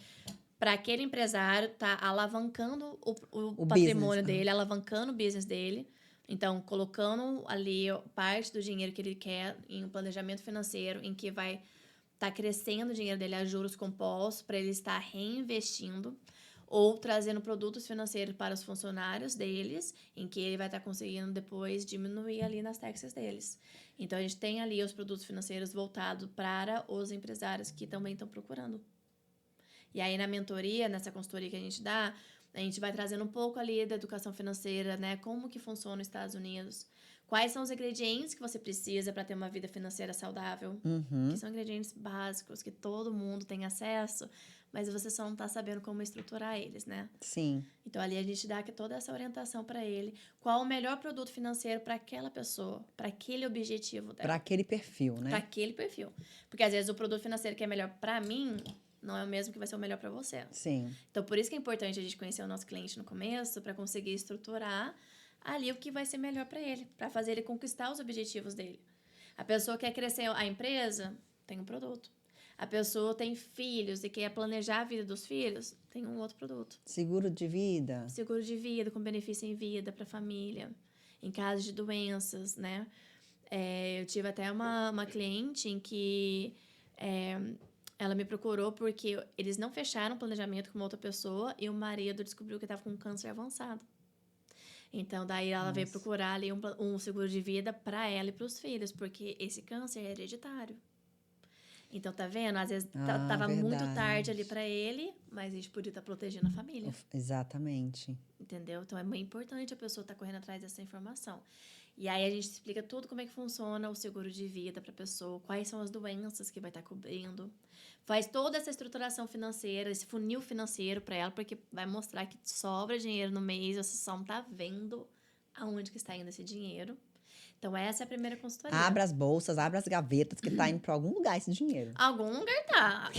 para aquele empresário tá alavancando o O business. patrimônio Aham. dele, alavancando o business dele. Então, colocando ali parte do dinheiro que ele quer em um planejamento financeiro, em que vai estar crescendo o dinheiro dele a juros compostos, para ele estar reinvestindo, ou trazendo produtos financeiros para os funcionários deles, em que ele vai estar conseguindo depois diminuir ali nas taxas deles. Então, a gente tem ali os produtos financeiros voltados para os empresários que também estão procurando. E aí, na mentoria, nessa consultoria que a gente dá, a gente vai trazendo um pouco ali da educação financeira, né? Como que funciona nos Estados Unidos. Quais são os ingredientes que você precisa para ter uma vida financeira saudável. Que Uhum. são ingredientes básicos, que todo mundo tem acesso, mas você só não está sabendo como estruturar eles, né? Sim. Então, ali a gente dá toda essa orientação para ele. Qual o melhor produto financeiro para aquela pessoa, para aquele objetivo Para dela, aquele perfil, para né? aquele perfil. Porque, às vezes, o produto financeiro que é melhor para mim não é o mesmo que vai ser o melhor para você. Sim. Então, por isso que é importante a gente conhecer o nosso cliente no começo, para conseguir estruturar ali o que vai ser melhor para ele, para fazer ele conquistar os objetivos dele. A pessoa quer crescer a empresa, tem um produto. A pessoa tem filhos e quer planejar a vida dos filhos, tem um outro produto. Seguro de vida. Seguro de vida, com benefício em vida para a família, em caso de doenças, né? Eu tive até uma cliente em que ela me procurou porque eles não fecharam o planejamento com uma outra pessoa e o marido descobriu que estava com câncer avançado. Então, daí ela veio Nossa. procurar ali um seguro de vida para ela e para os filhos, porque esse câncer é hereditário. Então, tá vendo? Às vezes tava muito tarde ali Verdade. para ele, mas a gente podia estar protegendo a família. Exatamente. Entendeu? Então, é muito importante a pessoa estar correndo atrás dessa informação. E aí, a gente explica tudo como é que funciona o seguro de vida para a pessoa, quais são as doenças que vai estar cobrindo. Faz toda essa estruturação financeira, esse funil financeiro para ela, porque vai mostrar que sobra dinheiro no mês, você só não tá vendo aonde que está indo esse dinheiro. Então, essa é a primeira consultoria. Abra as bolsas, abra as gavetas, que tá indo para algum lugar esse dinheiro. Algum lugar tá.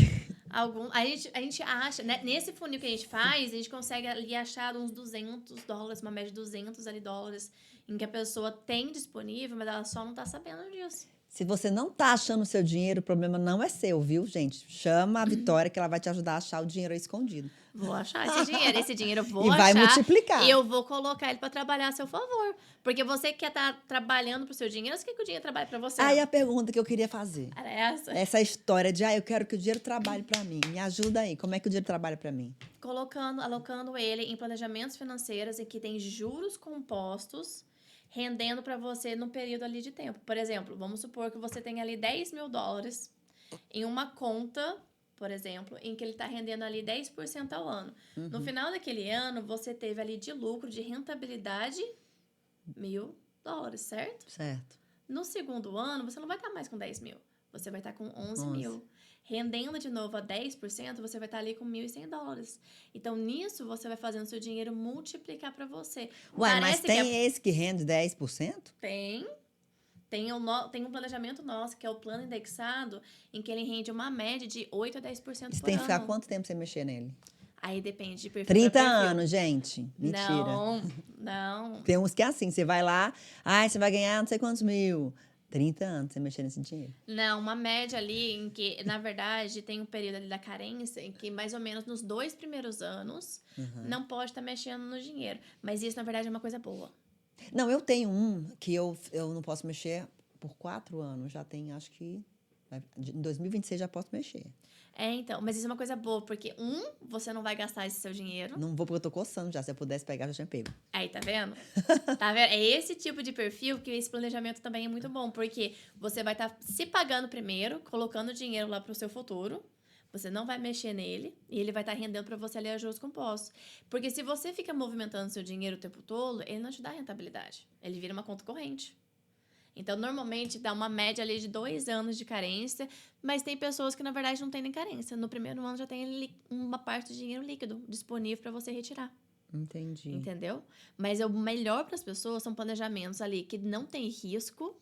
A gente acha, né, nesse funil que a gente faz, a gente consegue ali achar uns $200, uma média de 200 ali dólares, em que a pessoa tem disponível, mas ela só não tá sabendo disso. Se você não tá achando o seu dinheiro, o problema não é seu, viu, gente? Chama a Vitória que ela vai te ajudar a achar o dinheiro aí escondido. Vou achar esse dinheiro eu vou E achar. vai multiplicar. E eu vou colocar ele pra trabalhar a seu favor. Porque você que quer estar trabalhando pro seu dinheiro, você quer que o dinheiro trabalhe pra você. Aí a pergunta que eu queria fazer. Era essa. Essa história de, eu quero que o dinheiro trabalhe para mim. Me ajuda aí. Como é que o dinheiro trabalha para mim? Alocando ele em planejamentos financeiros e que tem juros compostos rendendo para você no período ali de tempo. Por exemplo, vamos supor que você tem ali $10 mil em uma conta, por exemplo, em que ele está rendendo ali 10% ao ano. Uhum. No final daquele ano, você teve ali de lucro, de rentabilidade, $1.000, certo? Certo. No segundo ano, você não vai estar mais com 10 mil. Você vai estar com 11 mil. Rendendo de novo a 10%, você vai estar ali com $1.100. Então, nisso, você vai fazendo seu dinheiro multiplicar para você. Ué, mas Parece que tem esse que rende 10%? Tem um planejamento nosso, que é o plano indexado, em que ele rende uma média de 8 a 10% Você por tem que ficar ano. quanto tempo sem mexer nele? Aí depende de perfil 30 pra perfil. anos, gente. Mentira. Não. Tem uns que é assim, você vai lá, você vai ganhar não sei quantos mil. 30 anos você mexer nesse dinheiro. Não, uma média ali em que, na verdade, tem um período ali da carência em que mais ou menos nos 2 primeiros anos não pode estar mexendo no dinheiro. Mas isso, na verdade, é uma coisa boa. Não, eu tenho um que eu não posso mexer por 4 anos. Já tem, acho que... Em 2026 já posso mexer. Então, mas isso é uma coisa boa, porque, você não vai gastar esse seu dinheiro. Não vou porque eu tô coçando já. Se eu pudesse pegar, já tinha pego. Aí, tá vendo? Tá vendo? É esse tipo de perfil que esse planejamento também é muito bom, porque você vai estar se pagando primeiro, colocando dinheiro lá pro seu futuro. Você não vai mexer nele e ele vai estar rendendo para você ali a juros compostos. Porque se você fica movimentando seu dinheiro o tempo todo, ele não te dá rentabilidade. Ele vira uma conta corrente. Então, normalmente, dá uma média ali de 2 anos de carência, mas tem pessoas que, na verdade, não tem nem carência. No primeiro ano já tem uma parte do dinheiro líquido disponível para você retirar. Entendi. Entendeu? Mas o melhor para as pessoas são planejamentos ali que não tem risco.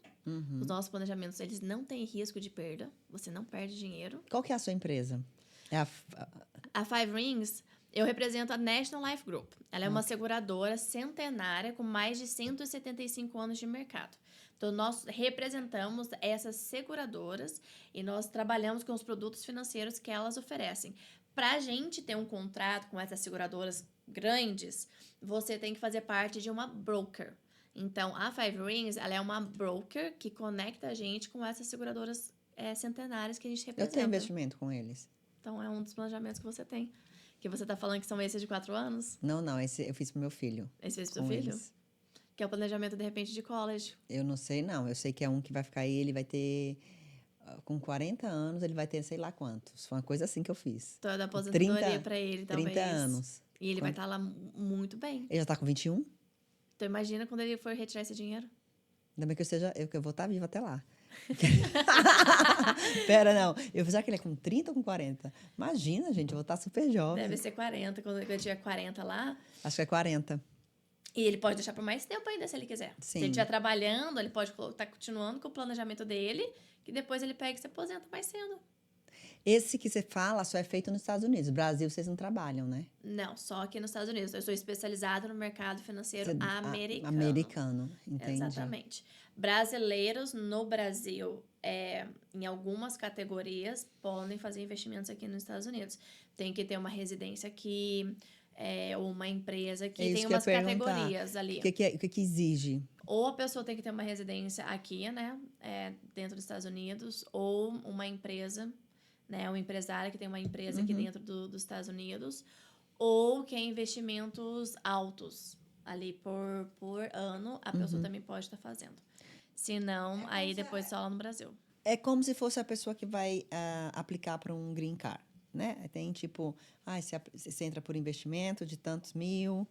Os nossos planejamentos, eles não têm risco de perda. Você não perde dinheiro. Qual que é a sua empresa? A Five Rings, eu represento a National Life Group. Ela é uma seguradora centenária com mais de 175 anos de mercado. Então, nós representamos essas seguradoras e nós trabalhamos com os produtos financeiros que elas oferecem. Para a gente ter um contrato com essas seguradoras grandes, você tem que fazer parte de uma broker. Então, a Five Rings, ela é uma broker que conecta a gente com essas seguradoras centenárias que a gente Eu representa. tenho investimento com eles. Então, é um dos planejamentos que você tem. Que você tá falando que são esses de 4 anos? Não, esse eu fiz pro meu filho. Esse fez pro seu Com filho? eles. Que é o planejamento, de repente, de college. Eu não sei, não. Eu sei que é um que vai ficar aí, ele vai ter... Com 40 anos, ele vai ter sei lá quantos. Foi uma coisa assim que eu fiz. Então, é da aposentadoria pra ele, talvez. 30 anos. E ele vai estar lá muito bem. Ele já tá com 21? Então, imagina quando ele for retirar esse dinheiro. Ainda bem que eu vou estar viva até lá. Pera, não. Já que ele é com 30 ou com 40? Imagina, gente, eu vou estar super jovem. Deve ser 40. Quando ele tiver 40 lá... Acho que é 40. E ele pode deixar por mais tempo ainda, se ele quiser. Sim. Se ele estiver trabalhando, ele pode estar continuando com o planejamento dele, que depois ele pega e se aposenta mais cedo. Esse que você fala só é feito nos Estados Unidos. Brasil, vocês não trabalham, né? Não, só aqui nos Estados Unidos. Eu sou especializada no mercado financeiro americano. Americano, entendi. Exatamente. Brasileiros no Brasil, em algumas categorias, podem fazer investimentos aqui nos Estados Unidos. Tem que ter uma residência aqui, ou uma empresa aqui. Tem umas categorias ali. O que exige? Ou a pessoa tem que ter uma residência aqui, né? Dentro dos Estados Unidos, ou uma empresa, né? Um empresário que tem uma empresa aqui dentro dos Estados Unidos, ou que é investimentos altos. Ali por ano, a pessoa também pode estar fazendo. Se não, aí depois só lá no Brasil. É como se fosse a pessoa que vai aplicar para um green card, né? Tem tipo, você entra por investimento de tantos mil,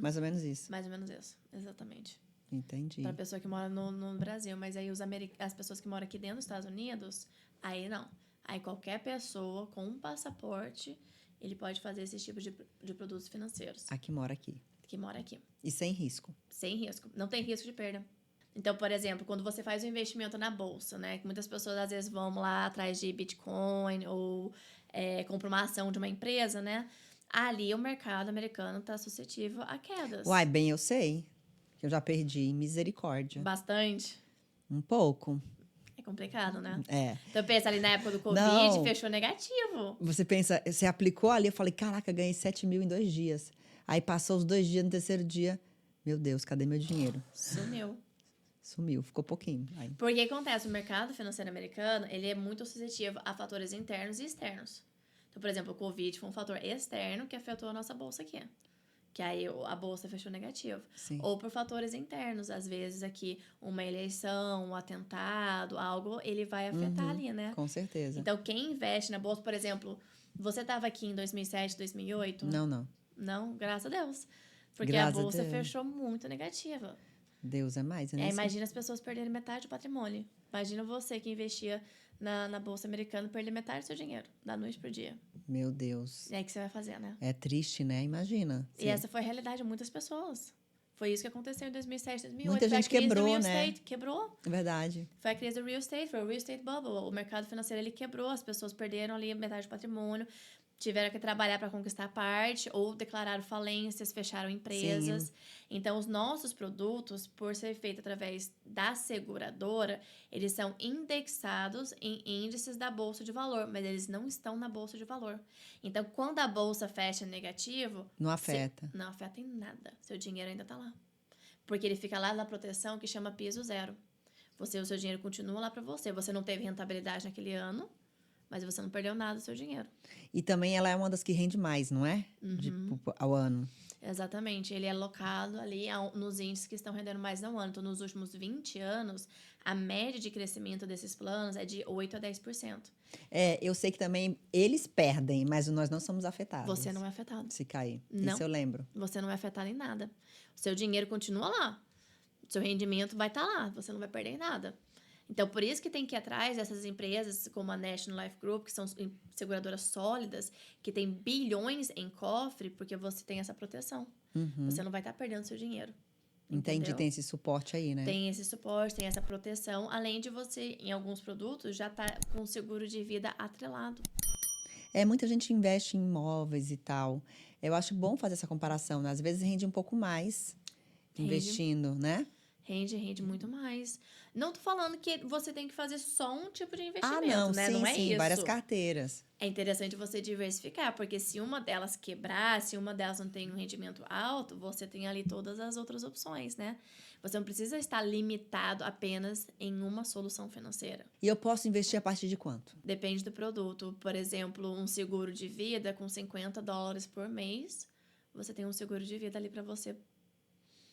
mais ou menos isso. Mais ou menos isso, exatamente. Entendi. Para a pessoa que mora no Brasil. Mas aí as pessoas que moram aqui dentro dos Estados Unidos, aí não. Aí qualquer pessoa com um passaporte, ele pode fazer esse tipo de produtos financeiros. Que mora aqui. Que mora aqui. E sem risco. Sem risco. Não tem risco de perda. Então, por exemplo, quando você faz um investimento na bolsa, né? Que muitas pessoas às vezes vão lá atrás de Bitcoin ou compram uma ação de uma empresa, né? Ali o mercado americano está suscetível a quedas. Uai, bem eu sei. Eu já perdi, misericórdia. Bastante. Um pouco. É complicado, né? É. Então, pensa ali na época do Covid, Não. fechou negativo. Você pensa, você aplicou ali, eu falei, caraca, ganhei 7 mil em 2 dias. Aí passou os 2 dias, no terceiro dia, meu Deus, cadê meu dinheiro? Sumiu, ficou pouquinho. Aí. Porque acontece, o mercado financeiro americano, ele é muito suscetível a fatores internos e externos. Então, por exemplo, o Covid foi um fator externo que afetou a nossa bolsa aqui. Que aí a bolsa fechou negativo. Sim. Ou por fatores internos. Às vezes aqui, uma eleição, um atentado, algo, ele vai afetar ali, né? Com certeza. Então, quem investe na bolsa, por exemplo, você estava aqui em 2007, 2008? Não. Não, graças a Deus. Porque Graças a bolsa a Deus. fechou muito negativa. Deus é mais, né? Imagina as pessoas perderem metade do patrimônio. Imagina você que investia na bolsa americana perder metade do seu dinheiro, da noite pro dia. Meu Deus. E aí que você vai fazer, né? É triste, né? Imagina. E essa foi a realidade de muitas pessoas. Foi isso que aconteceu em 2007, 2008. Muita gente quebrou, do real né? estate. Quebrou. É verdade. Foi a crise do real estate, foi o real estate bubble. O mercado financeiro, ele quebrou, as pessoas perderam ali metade do patrimônio. tiveram que trabalhar para conquistar parte, ou declararam falências, fecharam empresas. Sim. Então, os nossos produtos, por ser feito através da seguradora, eles são indexados em índices da Bolsa de Valor, mas eles não estão na Bolsa de Valor. Então, quando a Bolsa fecha negativo... Não afeta. Não afeta em nada. Seu dinheiro ainda está lá. Porque ele fica lá na proteção que chama piso zero. O seu dinheiro continua lá para você. Você não teve rentabilidade naquele ano, mas você não perdeu nada do seu dinheiro. E também ela é uma das que rende mais, não é? Ao ano. Exatamente. Ele é alocado ali nos índices que estão rendendo mais no ano. Então, nos últimos 20 anos, a média de crescimento desses planos é de 8% a 10%. Eu sei que também eles perdem, mas nós não somos afetados. Você não é afetado. Se cair. Não. Isso eu lembro. Você não é afetado em nada. O seu dinheiro continua lá. O seu rendimento vai estar lá. Você não vai perder em nada. Então, por isso que tem que ir atrás dessas empresas como a National Life Group, que são seguradoras sólidas, que tem bilhões em cofre, porque você tem essa proteção. Você não vai estar perdendo seu dinheiro. Entendi, Entendeu? tem esse suporte aí, né? Tem esse suporte, tem essa proteção, além de você, em alguns produtos, já tá com o seguro de vida atrelado. Muita gente investe em imóveis e tal. Eu acho bom fazer essa comparação, né? Às vezes rende um pouco mais investindo, né? Rende muito mais. Não tô falando que você tem que fazer só um tipo de investimento, não, né? sim, Não é sim, isso. várias carteiras. É interessante você diversificar, porque se uma delas quebrar, se uma delas não tem um rendimento alto, você tem ali todas as outras opções, né? Você não precisa estar limitado apenas em uma solução financeira. E eu posso investir a partir de quanto? Depende do produto. Por exemplo, um seguro de vida com $50 por mês, você tem um seguro de vida ali para você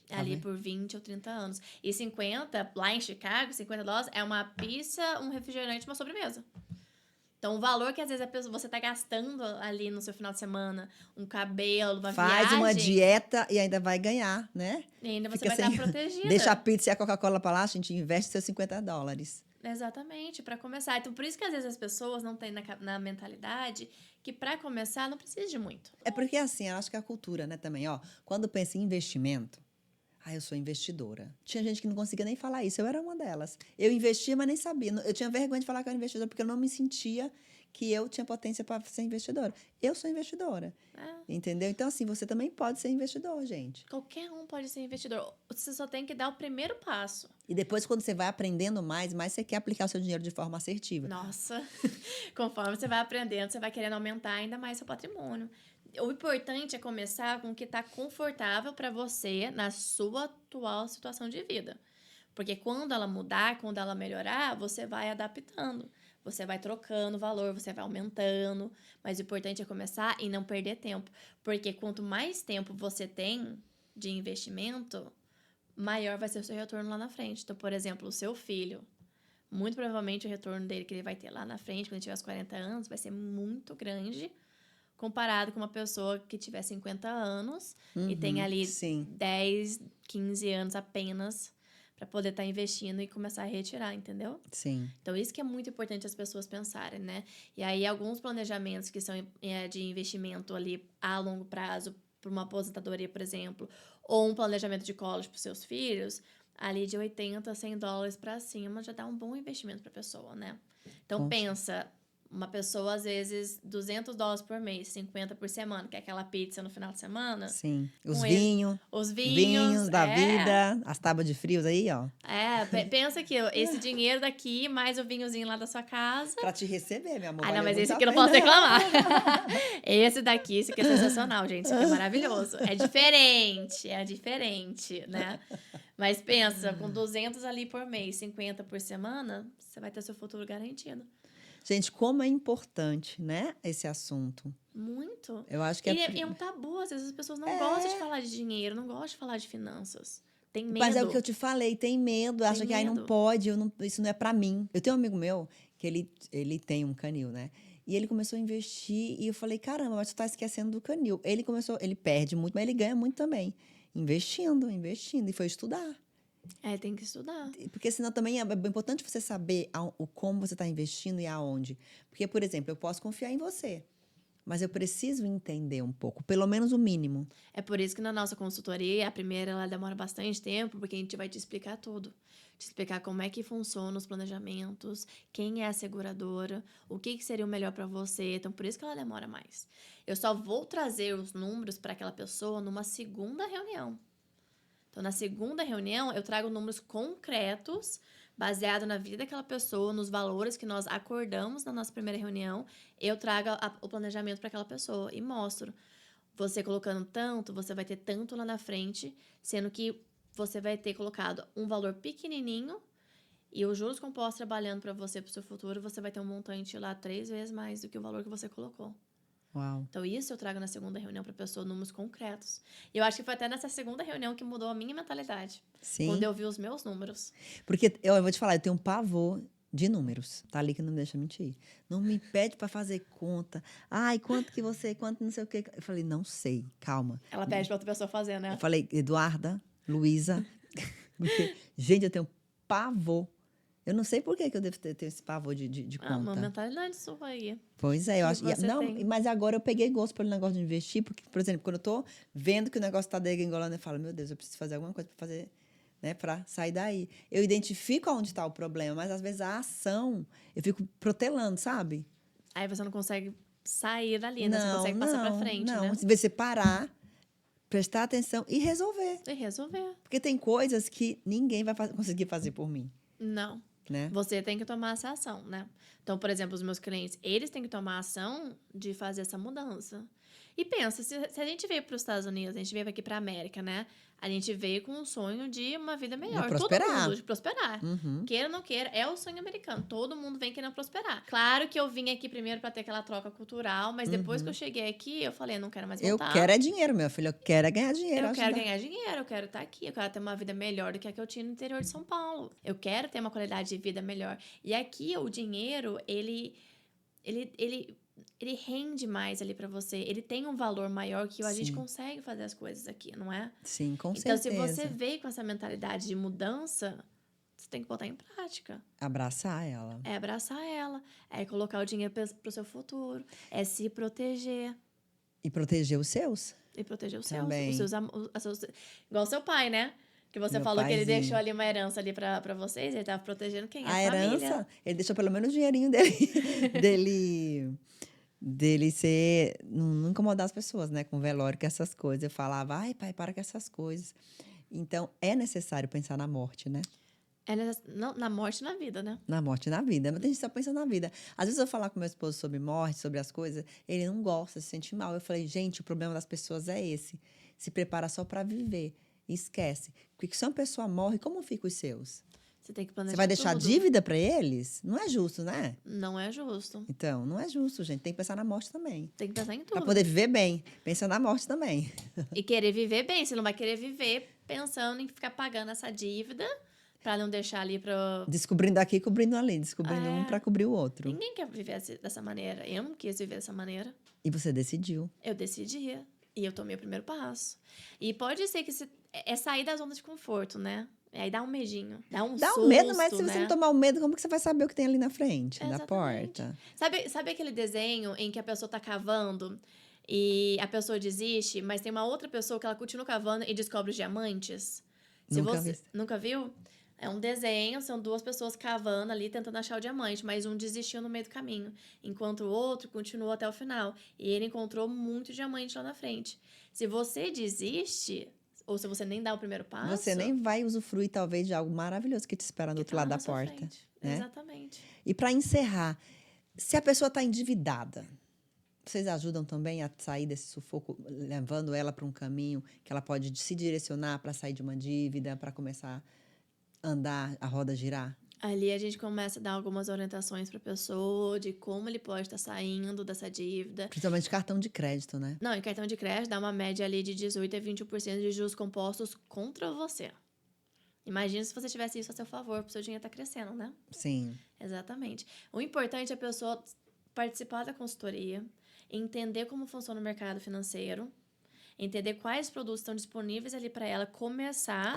ali por 20 ou 30 anos. E 50, lá em Chicago, $50 é uma pizza, um refrigerante e uma sobremesa. Então, o valor que às vezes você tá gastando ali no seu final de semana, um cabelo, uma Faz viagem... uma dieta e ainda vai ganhar, né? E ainda você Fica vai estar protegida. Deixa a pizza e a Coca-Cola para lá, a gente investe seus $50. Exatamente, para começar. Então, por isso que às vezes as pessoas não têm na mentalidade que para começar não precisa de muito. É porque assim, eu acho que é a cultura, né, também, ó. Quando pensa em investimento, eu sou investidora. Tinha gente que não conseguia nem falar isso, eu era uma delas. Eu investia, mas nem sabia. Eu tinha vergonha de falar que eu era investidora, porque eu não me sentia que eu tinha potência para ser investidora. Eu sou investidora, entendeu? Então, assim, você também pode ser investidor, gente. Qualquer um pode ser investidor. Você só tem que dar o primeiro passo. E depois, quando você vai aprendendo mais você quer aplicar o seu dinheiro de forma assertiva. Nossa, conforme você vai aprendendo, você vai querendo aumentar ainda mais seu patrimônio. O importante é começar com o que está confortável para você na sua atual situação de vida. Porque quando ela mudar, quando ela melhorar, você vai adaptando. Você vai trocando valor, você vai aumentando. Mas o importante é começar e não perder tempo. Porque quanto mais tempo você tem de investimento, maior vai ser o seu retorno lá na frente. Então, por exemplo, o seu filho, muito provavelmente o retorno dele que ele vai ter lá na frente, quando ele tiver os 40 anos, vai ser muito grande, comparado com uma pessoa que tiver 50 anos e tem ali 10, 15 anos apenas para poder estar investindo e começar a retirar, entendeu? Sim. Então, isso que é muito importante as pessoas pensarem, né? E aí, alguns planejamentos que são de investimento ali a longo prazo, para uma aposentadoria, por exemplo, ou um planejamento de college para os seus filhos, ali de $80, $100 para cima já dá um bom investimento para a pessoa, né? Então, pensa... Uma pessoa, às vezes, $200 por mês, 50 por semana, que é aquela pizza no final de semana. Sim. Os Os vinhos vinhos da vida, as tábuas de frios aí, ó. Pensa que esse dinheiro daqui, mais o vinhozinho lá da sua casa. Pra te receber, meu amor. Não, mas esse aqui eu não posso reclamar. Esse aqui é sensacional, gente. Isso aqui é maravilhoso. É diferente, né? Mas pensa, com 200 ali por mês, 50 por semana, você vai ter seu futuro garantido. Gente, como é importante, né, esse assunto. Muito. Eu acho que é um tabu, às vezes as pessoas não gostam de falar de dinheiro, não gostam de falar de finanças. Tem medo. Mas é o que eu te falei, tem medo, acha que aí não pode, isso não é pra mim. Eu tenho um amigo meu que ele tem um canil, né? E ele começou a investir e eu falei, caramba, mas tu tá esquecendo do canil. Ele perde muito, mas ele ganha muito também. Investindo, e foi estudar. Tem que estudar. Porque senão também é importante você saber como você está investindo e aonde. Porque, por exemplo, eu posso confiar em você. mas eu preciso entender um pouco, pelo menos o mínimo. É por isso que na nossa consultoria, a primeira, ela demora bastante tempo, porque a gente vai te explicar tudo. Te explicar como é que funcionam os planejamentos, quem é a seguradora, o que seria o melhor para você. Então, por isso que ela demora mais. Eu só vou trazer os números para aquela pessoa numa segunda reunião. Então, na segunda reunião, eu trago números concretos, baseado na vida daquela pessoa, nos valores que nós acordamos na nossa primeira reunião. Eu trago o planejamento para aquela pessoa e mostro. Você colocando tanto, você vai ter tanto lá na frente, sendo que você vai ter colocado um valor pequenininho e os juros compostos trabalhando para você, para o seu futuro, você vai ter um montante lá 3 vezes mais do que o valor que você colocou. Uau. Então, isso eu trago na segunda reunião para a pessoa, números concretos. E eu acho que foi até nessa segunda reunião que mudou a minha mentalidade. Sim. Quando eu vi os meus números. Porque eu vou te falar, eu tenho um pavor de números. Tá ali que não me deixa mentir. Não me pede para fazer conta. Ai, quanto não sei o quê. Eu falei, não sei, calma. Ela pede para outra pessoa fazer, né? Eu falei, Eduarda, Luísa, porque, gente, eu tenho pavor. Eu não sei por que eu devo ter esse pavor de conta. Uma mentalidade sua aí. Pois é, eu acho. você Não, tem. mas agora eu peguei gosto pelo negócio de investir, porque, por exemplo, quando eu tô vendo que o negócio tá degringolando, eu falo, meu Deus, eu preciso fazer alguma coisa para fazer, né, para sair daí. Eu identifico onde está o problema, mas às vezes a ação, eu fico protelando, sabe? Aí você não consegue sair dali, né? Você consegue passar pra frente, não. né? Se você parar, prestar atenção e resolver. E resolver. Porque tem coisas que ninguém vai conseguir fazer por mim, Não. né? Você tem que tomar essa ação, né? Então, por exemplo, os meus clientes, eles têm que tomar ação de fazer essa mudança. E pensa, se a gente veio para os Estados Unidos, a gente veio aqui para a América, né? A gente veio com o sonho de uma vida melhor. De prosperar. Todo mundo, de prosperar. Uhum. Queira ou não queira, é o sonho americano. Todo mundo vem querendo prosperar. Claro que eu vim aqui primeiro para ter aquela troca cultural, mas depois que eu cheguei aqui, eu falei, eu não quero mais Eu voltar. quero é dinheiro, meu filho. Eu quero é ganhar dinheiro. Eu quero ganhar dinheiro, eu quero estar aqui, eu quero ter uma vida melhor do que a que eu tinha no interior de São Paulo. Eu quero ter uma qualidade de vida melhor. E aqui o dinheiro, ele rende mais ali pra você. Ele tem um valor maior que a gente consegue fazer as coisas aqui, não é? Sim, com então, certeza. Então, se você veio com essa mentalidade de mudança, você tem que botar em prática. Abraçar ela. É abraçar ela. É colocar o dinheiro pro seu futuro. É se proteger. E proteger os seus. E proteger os Também. seus. Igual o seu pai, né? Que você Meu falou paizinho. que ele deixou ali uma herança ali pra vocês. Ele tava protegendo quem? A família. herança, ele deixou pelo menos o dinheirinho dele ser... Não incomodar as pessoas, né? Com velório, com essas coisas. Eu falava, ai, pai, para com essas coisas. Então, é necessário pensar na morte, né? Não, na morte e na vida, né? Na morte e na vida. Mas a gente só pensa na vida. Às vezes eu falar com meu esposo sobre morte, sobre as coisas, ele não gosta, se sente mal. Eu falei, gente, o problema das pessoas é esse. Se prepara só para viver. E esquece. Porque se uma pessoa morre, como ficam os seus? Você tem que planejar Você vai deixar tudo. dívida para eles? Não é justo, né? Não é justo. Então, não é justo, gente. Tem que pensar na morte também. Tem que pensar em tudo. Para poder viver bem. Pensa na morte também. E querer viver bem. Você não vai querer viver pensando em ficar pagando essa dívida pra não deixar ali pra... Descobrindo aqui, cobrindo ali. Descobrindo um para cobrir o outro. Ninguém quer viver dessa maneira. Eu não quis viver dessa maneira. E você decidiu. Eu decidi. E eu tomei o primeiro passo. E pode ser que é sair da zona de conforto, né? Aí dá um medinho. Dá um susto, medo, mas se né? você não tomar o medo, como que você vai saber o que tem ali na frente da Exatamente. porta? Sabe aquele desenho em que a pessoa tá cavando e a pessoa desiste, mas tem uma outra pessoa que ela continua cavando e descobre os diamantes? Nunca viu? É um desenho, são 2 pessoas cavando ali, tentando achar o diamante, mas um desistiu no meio do caminho, enquanto o outro continuou até o final. E ele encontrou muito diamante lá na frente. Se você desiste, ou se você nem dá o primeiro passo... Você nem vai usufruir, talvez, de algo maravilhoso que te espera do outro lado da porta. Frente. Né? Exatamente. E para encerrar, se a pessoa está endividada, vocês ajudam também a sair desse sufoco, levando ela para um caminho que ela pode se direcionar para sair de uma dívida, para começar a andar, a roda girar? Ali a gente começa a dar algumas orientações para a pessoa de como ele pode estar saindo dessa dívida. Principalmente cartão de crédito, né? Não, em cartão de crédito dá uma média ali de 18% a 20% de juros compostos contra você. Imagina se você tivesse isso a seu favor, para o seu dinheiro estar crescendo, né? Sim. Exatamente. O importante é a pessoa participar da consultoria, entender como funciona o mercado financeiro, Entender quais produtos estão disponíveis ali para ela começar.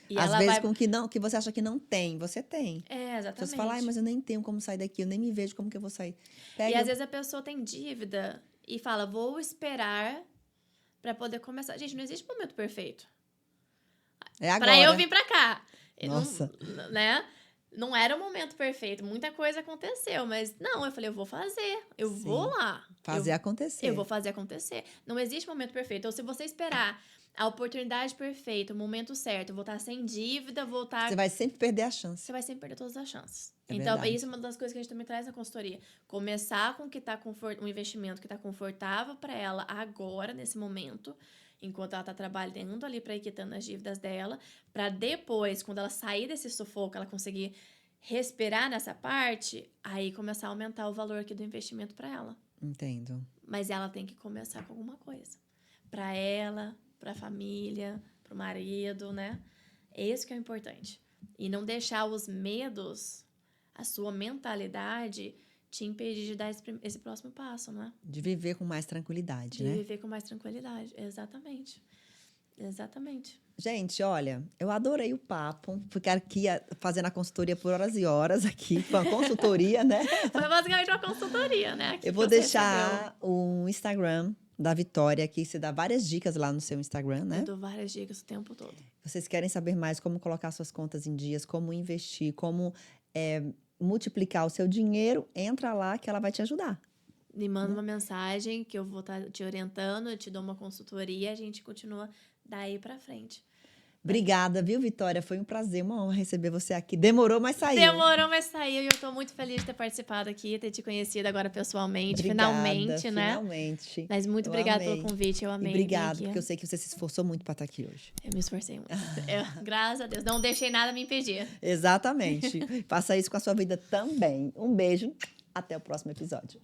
E Às ela vezes vai... com que você acha que não tem, você tem. Exatamente. Você fala, mas eu nem tenho como sair daqui, eu nem me vejo como que eu vou sair. E às vezes a pessoa tem dívida e fala, vou esperar para poder começar. Gente, não existe momento perfeito. É agora. Para eu vir para cá. Nossa. Não, né? Não era o momento perfeito. Muita coisa aconteceu, mas não, eu falei, eu vou fazer. Eu vou lá. Acontecer. Eu vou fazer acontecer. Não existe momento perfeito. Então, se você esperar a oportunidade perfeita, o momento certo, eu vou estar sem dívida, vou estar... Você vai sempre perder a chance. Você vai sempre perder todas as chances. Então, verdade. Isso é uma das coisas que a gente também traz na consultoria. Começar com um investimento que está confortável para ela agora, nesse momento, enquanto ela está trabalhando ali para ir quitando as dívidas dela, para depois, quando ela sair desse sufoco, ela conseguir respirar nessa parte, aí começar a aumentar o valor aqui do investimento para ela. Entendo. Mas ela tem que começar com alguma coisa. Para ela, para a família, para o marido, né? Esse que é o importante. E não deixar os medos, a sua mentalidade, te impedir de dar esse próximo passo, né? De viver com mais tranquilidade, né? De viver com mais tranquilidade, exatamente. Exatamente. Gente, olha, eu adorei o papo. Ficar aqui fazendo a consultoria por horas e horas aqui, com a consultoria, né? Foi basicamente uma consultoria, né? Eu vou deixar o Instagram da Vitória aqui. Você dá várias dicas lá no seu Instagram, né? Eu dou várias dicas o tempo todo. Vocês querem saber mais como colocar suas contas em dias, como investir, como multiplicar o seu dinheiro, entra lá que ela vai te ajudar. Me manda uma mensagem que eu vou estar te orientando, eu te dou uma consultoria, a gente continua daí pra frente. Obrigada, viu, Vitória? Foi um prazer, uma honra receber você aqui. Demorou, mas saiu. E eu tô muito feliz de ter participado aqui, ter te conhecido agora pessoalmente, finalmente, né? Finalmente. Mas muito obrigada pelo convite, eu amei. Obrigada, porque eu sei que você se esforçou muito para estar aqui hoje. Eu me esforcei muito. Graças a Deus, não deixei nada me impedir. Exatamente. Faça isso com a sua vida também. Um beijo, até o próximo episódio.